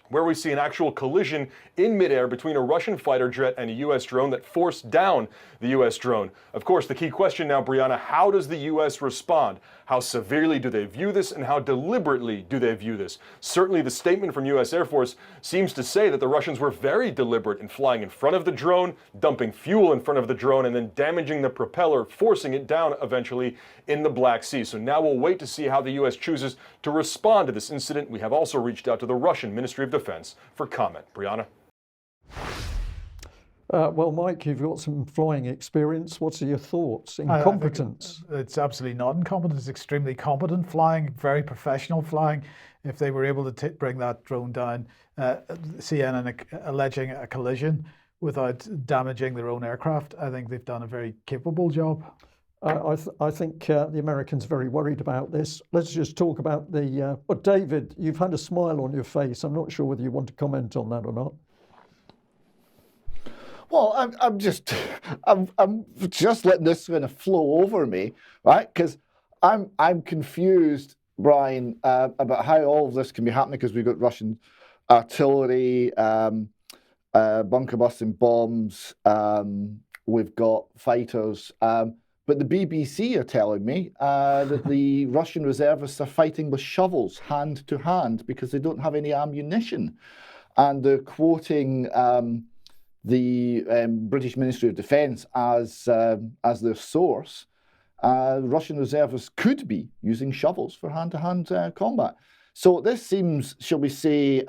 where we see an actual collision in midair between a Russian fighter jet and a U.S. drone that forced down the U.S. drone. Of course, the key question now, Brianna, how does the U.S. respond? How severely do they view this, and how deliberately do they view this? Certainly the statement from U.S. Air Force seems to say that the Russians were very deliberate in flying in front of the drone, dumping fuel in front of the drone, and then damaging the propeller, forcing it down eventually in the Black Sea. So now we'll wait to see how the U.S. chooses to respond to this incident. We have also reached out to the Russian Ministry of Defense for comment. Brianna? Well, Mike, you've got some flying experience. What are your thoughts? Incompetence? It's absolutely not incompetent. It's extremely competent flying, very professional flying. If they were able to bring that drone down, CNN alleging a collision without damaging their own aircraft, I think they've done a very capable job. I think the Americans are very worried about this. Let's just talk about the... But David, you've had a smile on your face. I'm not sure whether you want to comment on that or not. Well, I'm just letting this kind of flow over me, right? Because I'm confused, Brian, about how all of this can be happening, because we've got Russian artillery, bunker busting bombs, we've got fighters, but the BBC are telling me that the Russian reservists are fighting with shovels hand to hand because they don't have any ammunition, and they're quoting the British Ministry of Defence as their source. Russian reservists could be using shovels for hand-to-hand combat. So this seems, shall we say,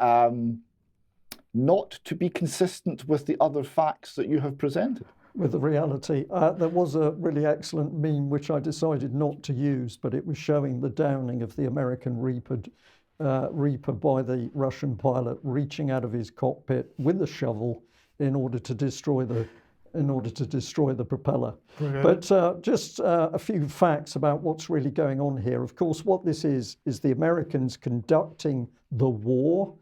not to be consistent with the other facts that you have presented. With the reality. There was a really excellent meme which I decided not to use, but it was showing the downing of the American Reaper by the Russian pilot reaching out of his cockpit with a shovel in order to destroy the propeller. Brilliant. But just a few facts about what's really going on here. Of course, what this is the Americans conducting the war.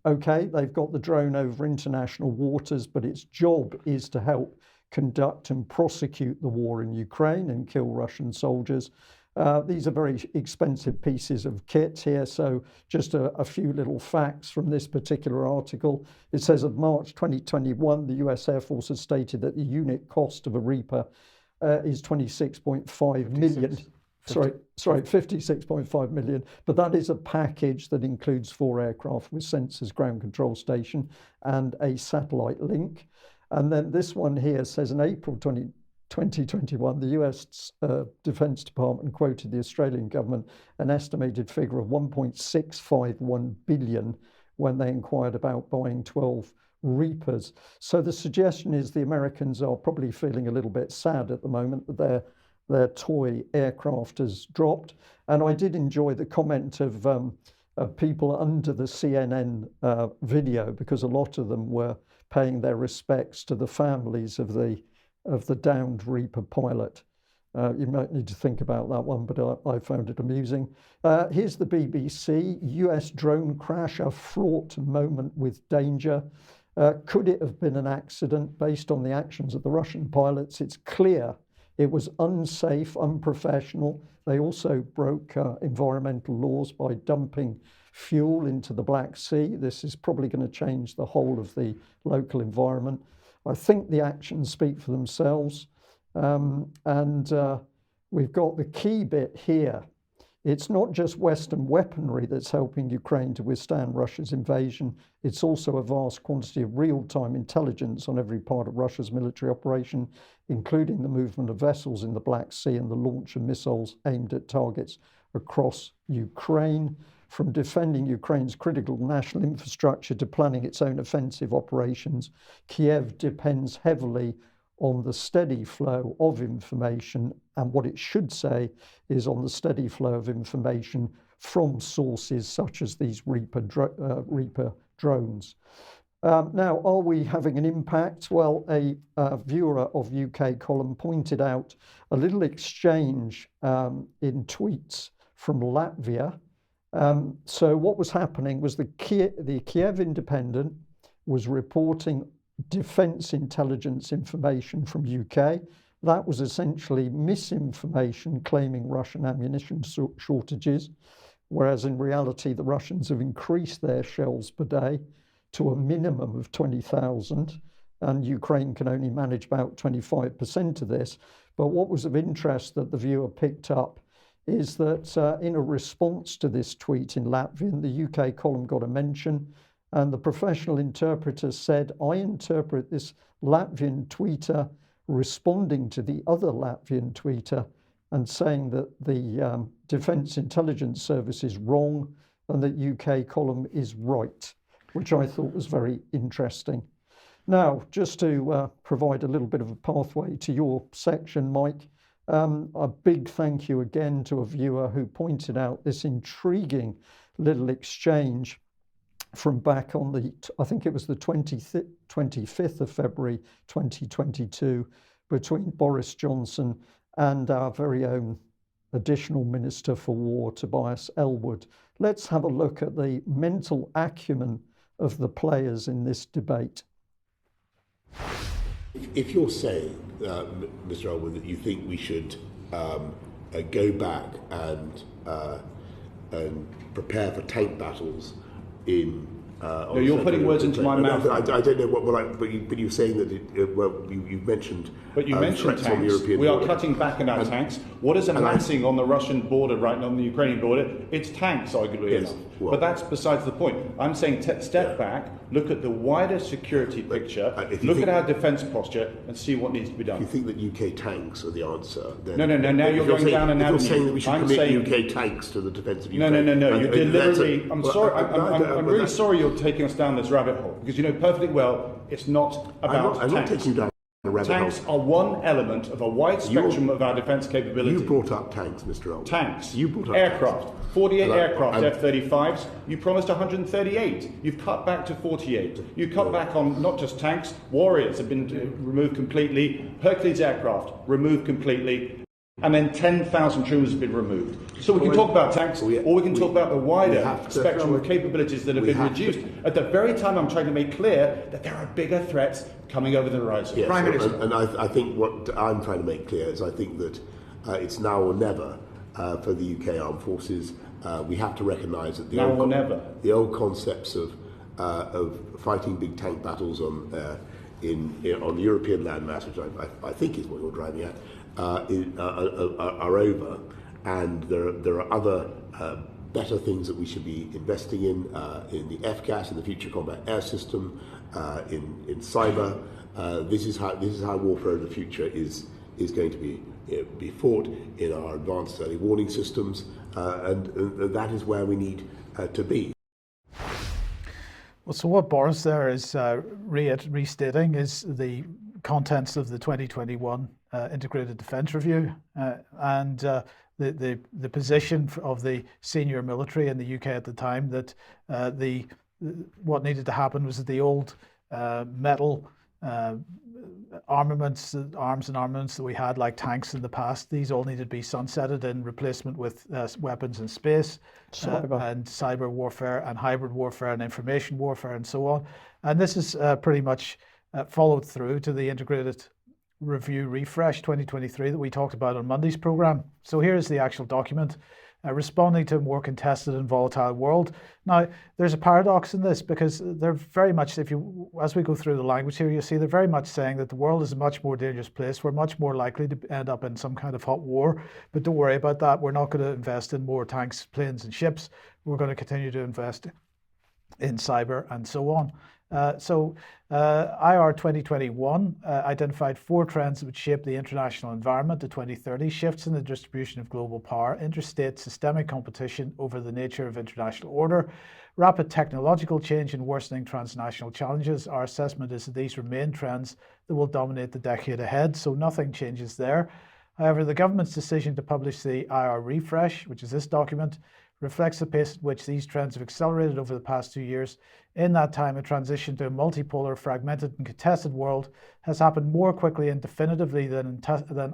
Okay, they've got the drone over international waters, but its job is to help conduct and prosecute the war in Ukraine and kill Russian soldiers. These are very expensive pieces of kit here, so just a few little facts from this particular article. It says of March 2021, the US Air Force has stated that the unit cost of a Reaper is 26.5 million. Sorry, 56.5 million, but that is a package that includes 4 aircraft with sensors, ground control station, and a satellite link. And then this one here says in April 2021, the US Defense Department quoted the Australian government an estimated figure of 1.651 billion when they inquired about buying 12 Reapers. So the suggestion is the Americans are probably feeling a little bit sad at the moment that their toy aircraft has dropped. And I did enjoy the comment of people under the CNN video, because a lot of them were paying their respects to the families of the downed Reaper pilot. You might need to think about that one, but I found it amusing. Here's the BBC. US drone crash, a fraught moment with danger. Could it have been an accident based on the actions of the Russian pilots? It's clear it was unsafe, unprofessional. They also broke environmental laws by dumping fuel into the Black Sea. This is probably going to change the whole of the local environment. I think the actions speak for themselves. We've got the key bit here. It's not just Western weaponry that's helping Ukraine to withstand Russia's invasion. It's also a vast quantity of real-time intelligence on every part of Russia's military operation, including the movement of vessels in the Black Sea and the launch of missiles aimed at targets across Ukraine. From defending Ukraine's critical national infrastructure to planning its own offensive operations, Kiev depends heavily on the steady flow of information, and what it should say is on the steady flow of information from sources such as these Reaper drones. Now, are we having an impact? Well, a viewer of UK Column pointed out a little exchange in tweets from Latvia. So what was happening was the Kiev Independent was reporting defense intelligence information from UK. That was essentially misinformation claiming Russian ammunition shortages, whereas in reality the Russians have increased their shells per day to a minimum of 20,000, and Ukraine can only manage about 25% of this. But what was of interest that the viewer picked up is that in a response to this tweet in Latvian, the UK Column got a mention, and the professional interpreter said, I interpret this Latvian tweeter responding to the other Latvian tweeter and saying that the Defence Intelligence Service is wrong and that UK Column is right, which I thought was very interesting. Now, just to provide a little bit of a pathway to your section, Mike, a big thank you again to a viewer who pointed out this intriguing little exchange from back on the, I think it was the 25th of February 2022, between Boris Johnson and our very own Additional Minister for War, Tobias Ellwood. Let's have a look at the mental acumen of the players in this debate. If you're saying, Mr. Ellwood, that you think we should go back and prepare for tank battles in... no, you're putting words into my mouth. I don't know what, but you're saying that you mentioned. But you mentioned tanks. We are cutting back on our tanks. What is amassing on the Russian border, right on the Ukrainian border? It's tanks, arguably enough. Well, but that's besides the point. I'm saying step back, look at the wider security picture, look at our defence posture, and see what needs to be done. If you think that UK tanks are the answer, then no. Now you're going down an avenue. You're saying that we should commit UK tanks to the defence of Ukraine. No. You're deliberately. I'm sorry. I'm really sorry you're taking us down this rabbit hole, because you know perfectly well it's not about tanks. I'm not taking you down a rabbit hole. Tanks are one element of a wide spectrum of our defence capability. You brought up tanks, Mr. Ellwood. Tanks. You brought up aircraft. Tanks. 48 aircraft, F-35s. You promised 138. You've cut back to 48. You cut back on not just tanks. Warriors have been removed completely. Hercules aircraft removed completely. And then 10,000 troopers have been removed. So we can talk about tanks, or we can talk about the wider spectrum of capabilities that have been reduced. At the very time I'm trying to make clear that there are bigger threats coming over the horizon. Yes, Prime Minister. And I think what I'm trying to make clear is I think that it's now or never for the UK Armed Forces. We have to recognise that the old concepts of fighting big tank battles on the European landmass, which I think is what you're driving at, are over, and there are other better things that we should be investing in the FCAS, in the Future Combat Air System, in cyber. This is how warfare of the future is going to be fought in our advanced early warning systems, and that is where we need to be. Well, so what Boris there is restating is the contents of the 2021 Integrated Defence Review and the position of the senior military in the UK at the time that what needed to happen was that the old metal arms and armaments that we had, like tanks in the past, these all needed to be sunsetted in replacement with weapons in space and cyber warfare and hybrid warfare and information warfare and so on. And this is pretty much followed through to the Integrated Review Refresh 2023 that we talked about on Monday's program. So here's the actual document. Responding to a more contested and volatile world. Now, there's a paradox in this because they're very much, as we go through the language here, you see they're very much saying that the world is a much more dangerous place. We're much more likely to end up in some kind of hot war, but don't worry about that. We're not going to invest in more tanks, planes, and ships. We're going to continue to invest in cyber and so on. IR 2021 identified 4 trends that would shape the international environment to 2030: shifts in the distribution of global power, interstate systemic competition over the nature of international order, rapid technological change and worsening transnational challenges. Our assessment is that these remain trends that will dominate the decade ahead, so nothing changes there. However, the government's decision to publish the IR Refresh, which is this document, reflects the pace at which these trends have accelerated over the past 2 years. In that time, a transition to a multipolar, fragmented and contested world has happened more quickly and definitively than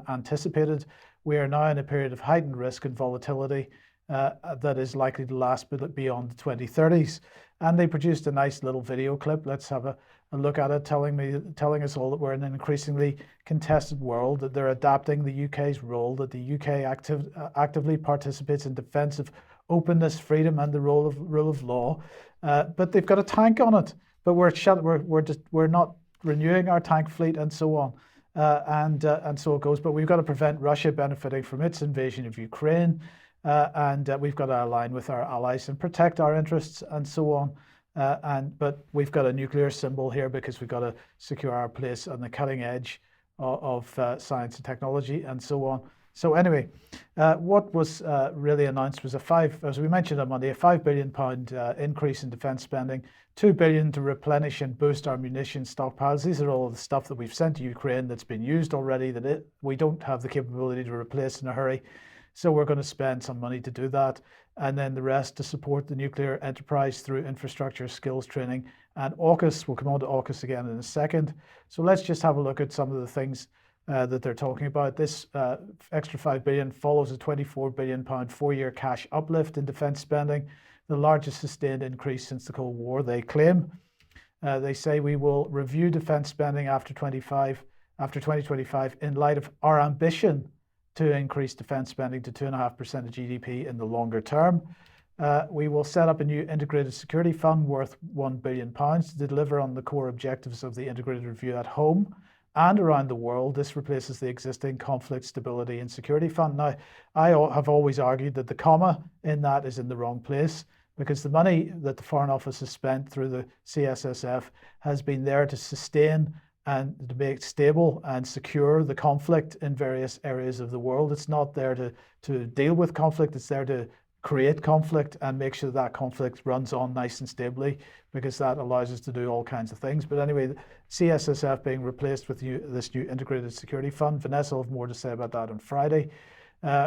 anticipated. We are now in a period of heightened risk and volatility that is likely to last beyond the 2030s. And they produced a nice little video clip. Let's have a look at it, telling us all that we're in an increasingly contested world, that they're adapting the UK's role, that the UK actively participates in defence of openness, freedom, and the rule of law. But they've got a tank on it, but we're not renewing our tank fleet and so on, and so it goes. But we've got to prevent Russia benefiting from its invasion of Ukraine, and we've got to align with our allies and protect our interests and so on. But we've got a nuclear symbol here because we've got to secure our place on the cutting edge of science and technology and so on. So anyway, what was really announced was as we mentioned on Monday, a £5 billion increase in defence spending, $2 billion to replenish and boost our munition stockpiles. These are all the stuff that we've sent to Ukraine that's been used already, that we don't have the capability to replace in a hurry. So we're going to spend some money to do that. And then the rest to support the nuclear enterprise through infrastructure, skills training, and AUKUS. We'll come on to AUKUS again in a second. So let's just have a look at some of the things that they're talking about. This extra $5 billion follows a £24 billion 4-year cash uplift in defence spending, the largest sustained increase since the Cold War, they claim. They say we will review defence spending after 2025 in light of our ambition to increase defence spending to 2.5% of GDP in the longer term. We will set up a new integrated security fund worth £1 billion to deliver on the core objectives of the integrated review at home and around the world. This replaces the existing conflict, stability and security fund. Now, I have always argued that the comma in that is in the wrong place, because the money that the Foreign Office has spent through the CSSF has been there to sustain and to make stable and secure the conflict in various areas of the world. It's not there to deal with conflict, it's there to create conflict and make sure that conflict runs on nice and stably, because that allows us to do all kinds of things. But anyway, CSSF being replaced with this new integrated security fund. Vanessa will have more to say about that on Friday.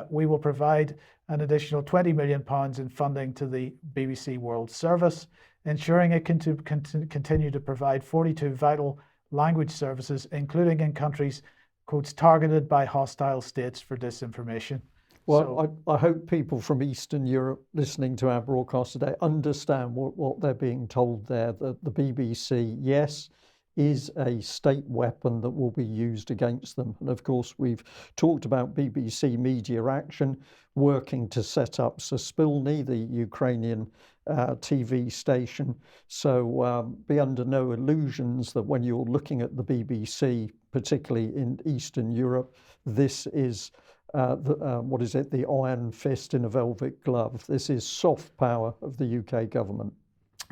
We will provide an additional £20 million in funding to the BBC World Service, ensuring it can continue to provide 42 vital language services, including in countries, quotes, targeted by hostile states for disinformation. Well, I hope people from Eastern Europe listening to our broadcast today understand what they're being told there, that the BBC, yes, is a state weapon that will be used against them. And of course, we've talked about BBC Media Action working to set up Suspilny, the Ukrainian TV station. So be under no illusions that when you're looking at the BBC, particularly in Eastern Europe, this is the iron fist in a velvet glove. This is soft power of the UK government.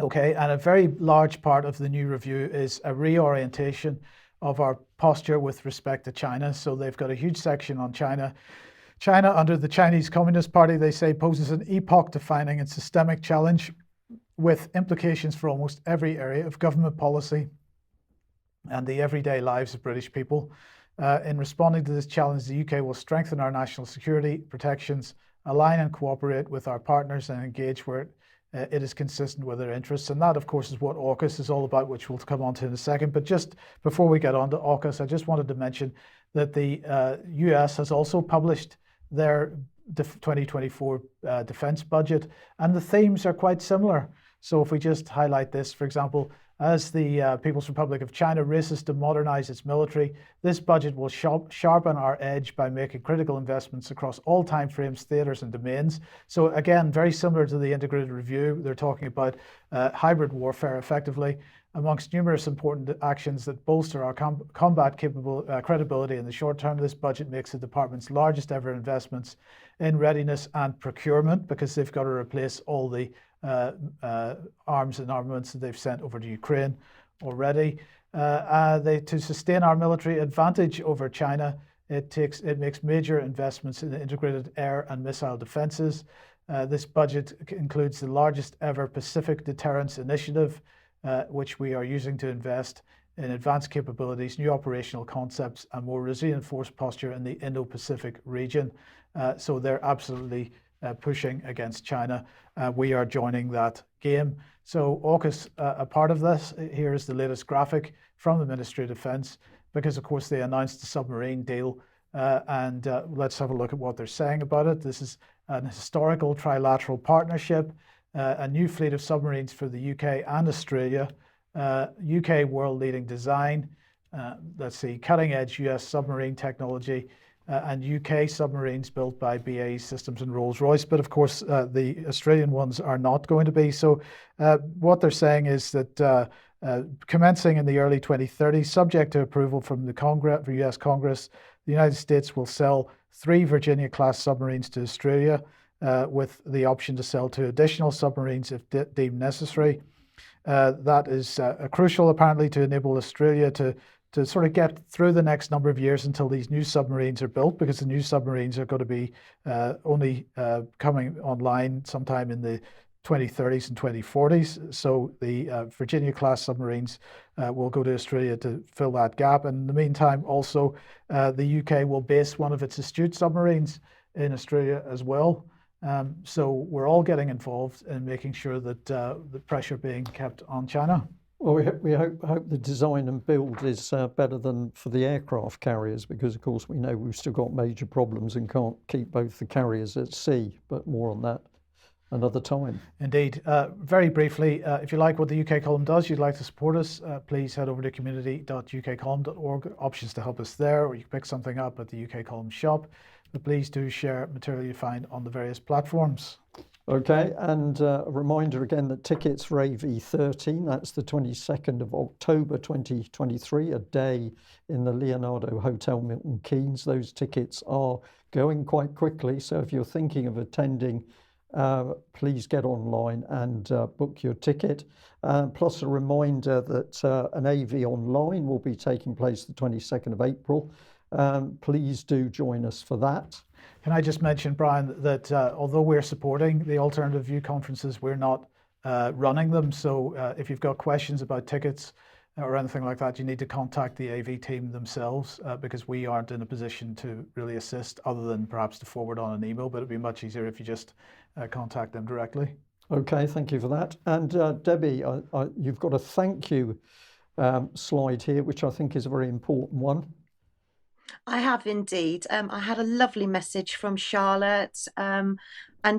Okay, and a very large part of the new review is a reorientation of our posture with respect to China. So they've got a huge section on China. China, under the Chinese Communist Party, they say, poses an epoch-defining and systemic challenge with implications for almost every area of government policy. and the everyday lives of British people. In responding to this challenge, the UK will strengthen our national security protections, align and cooperate with our partners, and engage where it is consistent with their interests. And that, of course, is what AUKUS is all about, which we'll come on to in a second. But just before we get on to AUKUS, I just wanted to mention that the US has also published their 2024 defense budget, and the themes are quite similar. So if we just highlight this, for example, as the People's Republic of China races to modernize its military, this budget will sharpen our edge by making critical investments across all timeframes, theaters, and domains. So again, very similar to the integrated review, they're talking about hybrid warfare effectively. Amongst numerous important actions that bolster our combat credibility in the short term, this budget makes the department's largest ever investments in readiness and procurement, because they've got to replace all the arms and armaments that they've sent over to Ukraine already. To sustain our military advantage over China, it makes major investments in integrated air and missile defenses. This budget includes the largest ever Pacific Deterrence Initiative, which we are using to invest in advanced capabilities, new operational concepts, and more resilient force posture in the Indo-Pacific region. So they're absolutely pushing against China. We are joining that game. So AUKUS, a part of this, here is the latest graphic from the Ministry of Defence, because of course they announced the submarine deal. Let's have a look at what they're saying about it. This is an historical trilateral partnership, a new fleet of submarines for the UK and Australia, UK world-leading design, let's see, cutting-edge US submarine technology, and UK submarines built by BAE Systems and Rolls-Royce. But of course, the Australian ones are not going to be. So what they're saying is that commencing in the early 2030s, subject to approval from the US Congress, the United States will sell 3 Virginia-class submarines to Australia, with the option to sell 2 additional submarines if deemed necessary. That is crucial, apparently, to enable Australia to sort of get through the next number of years until these new submarines are built, because the new submarines are going to be only coming online sometime in the 2030s and 2040s. So the Virginia-class submarines will go to Australia to fill that gap. And in the meantime, also, the UK will base one of its Astute submarines in Australia as well. So we're all getting involved in making sure that the pressure being kept on China. Well, we hope the design and build is better than for the aircraft carriers, because of course we know we've still got major problems and can't keep both the carriers at sea, but more on that another time. Indeed. Very briefly, if you like what the UK Column does, you'd like to support us, please head over to community.ukcolumn.org. Options to help us there, or you can pick something up at the UK Column shop. But please do share material you find on the various platforms. Okay, and a reminder again that tickets for AV13, that's the 22nd of October 2023, a day in the Leonardo Hotel Milton Keynes. Those tickets are going quite quickly, so if you're thinking of attending, please get online and book your ticket. Plus a reminder that an AV online will be taking place the 22nd of April. Please do join us for that. Can I just mention, Brian, that although we're supporting the Alternative View conferences, we're not running them. So if you've got questions about tickets or anything like that, you need to contact the AV team themselves, because we aren't in a position to really assist, other than perhaps to forward on an email. But it'd be much easier if you just contact them directly. Okay, thank you for that. And Debbie, you've got a thank you slide here, which I think is a very important one. I have indeed. I had a lovely message from Charlotte, and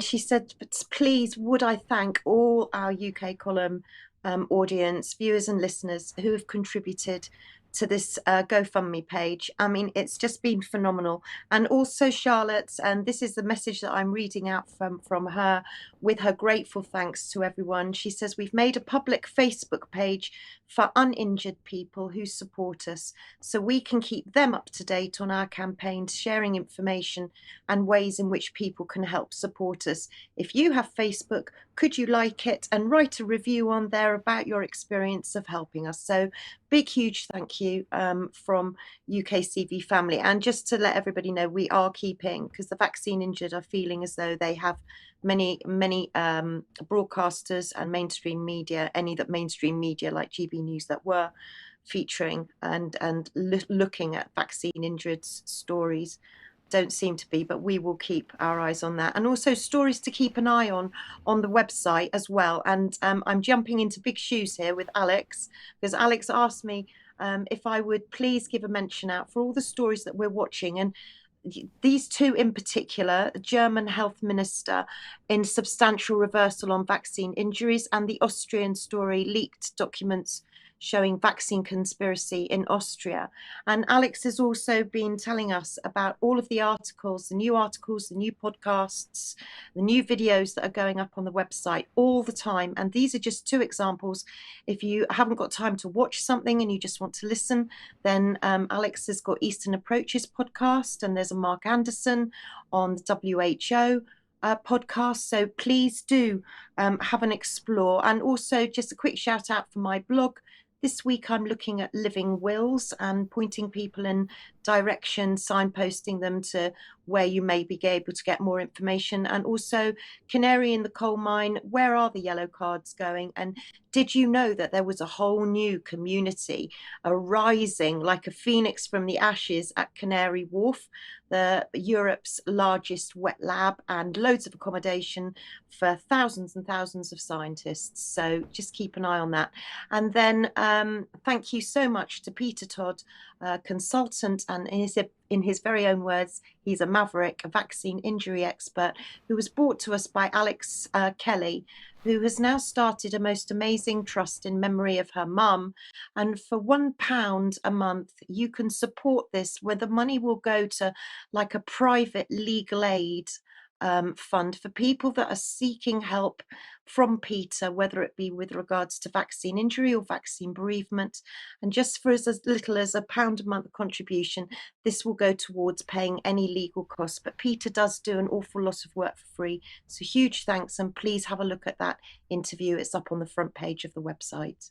she said, please, would I thank all our UK Column audience, viewers and listeners who have contributed to this GoFundMe page. I mean, it's just been phenomenal. And also Charlotte, and this is the message that I'm reading out from her, with her grateful thanks to everyone. She says, we've made a public Facebook page for uninjured people who support us, so we can keep them up to date on our campaigns, sharing information and ways in which people can help support us. If you have Facebook, could you like it and write a review on there about your experience of helping us? So big, huge thank you from UKCV family. And just to let everybody know, we are keeping, because the vaccine injured are feeling as though they have many broadcasters and mainstream media, mainstream media like GB News that were featuring and looking at vaccine injured stories. Don't seem to be, but we will keep our eyes on that, and also stories to keep an eye on the website as well. And I'm jumping into big shoes here with Alex, because Alex asked me if I would please give a mention out for all the stories that we're watching, and these two in particular, German health minister in substantial reversal on vaccine injuries, and the Austrian story, leaked documents showing vaccine conspiracy in Austria. And Alex has also been telling us about all of the articles, the new podcasts, the new videos that are going up on the website all the time. And these are just two examples. If you haven't got time to watch something and you just want to listen, then Alex has got Eastern Approaches podcast, and there's a Mark Anderson on the WHO podcast. So please do have an explore. And also just a quick shout out for my blog. This week I'm looking at living wills and pointing people in direction, signposting them to where you may be able to get more information. And also Canary in the Coal Mine, where are the yellow cards going? And did you know that there was a whole new community arising like a phoenix from the ashes at Canary Wharf, Europe's largest wet lab, and loads of accommodation for thousands and thousands of scientists. So just keep an eye on that. And then thank you so much to Peter Todd, consultant, and in his very own words, he's a maverick, a vaccine injury expert, who was brought to us by Alex Kelly, who has now started a most amazing trust in memory of her mum. And for £1 a month, you can support this, where the money will go to like a private legal aid fund for people that are seeking help from Peter, whether it be with regards to vaccine injury or vaccine bereavement. And just for as little as £1 a month contribution, this will go towards paying any legal costs. But Peter does do an awful lot of work for free. So huge thanks, and please have a look at that interview. It's up on the front page of the website.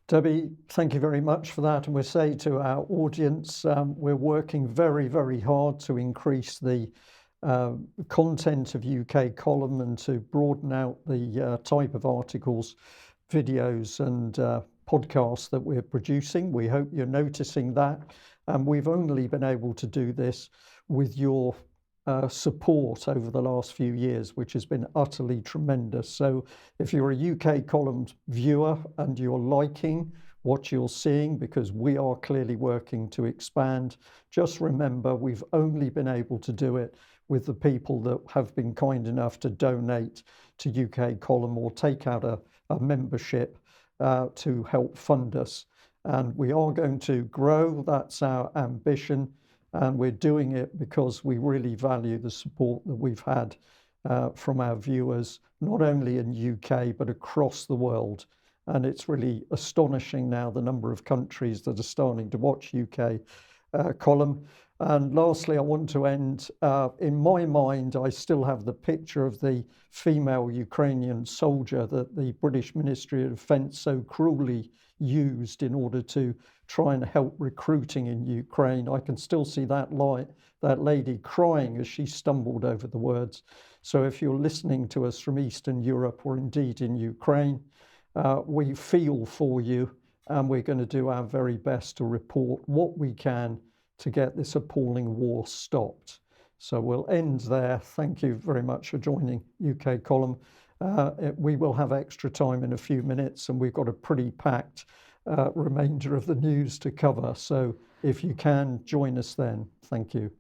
Debbie, thank you very much for that. And we'll say to our audience, we're working very, very hard to increase the content of UK Column and to broaden out the type of articles, videos and podcasts that we're producing. We hope you're noticing that. And we've only been able to do this with your support over the last few years, which has been utterly tremendous. So if you're a UK Column viewer and you're liking what you're seeing, because we are clearly working to expand, just remember we've only been able to do it with the people that have been kind enough to donate to UK Column or take out a membership to help fund us. And we are going to grow. That's our ambition. And we're doing it because we really value the support that we've had from our viewers, not only in UK, but across the world. And it's really astonishing now the number of countries that are starting to watch UK Column. And lastly, I want to end, in my mind, I still have the picture of the female Ukrainian soldier that the British Ministry of Defence so cruelly used in order to try and help recruiting in Ukraine. I can still see that lady crying as she stumbled over the words. So if you're listening to us from Eastern Europe or indeed in Ukraine, we feel for you, and we're going to do our very best to report what we can to get this appalling war stopped. So we'll end there. Thank you very much for joining UK Column. We will have extra time in a few minutes, and we've got a pretty packed remainder of the news to cover. So if you can, join us then. Thank you.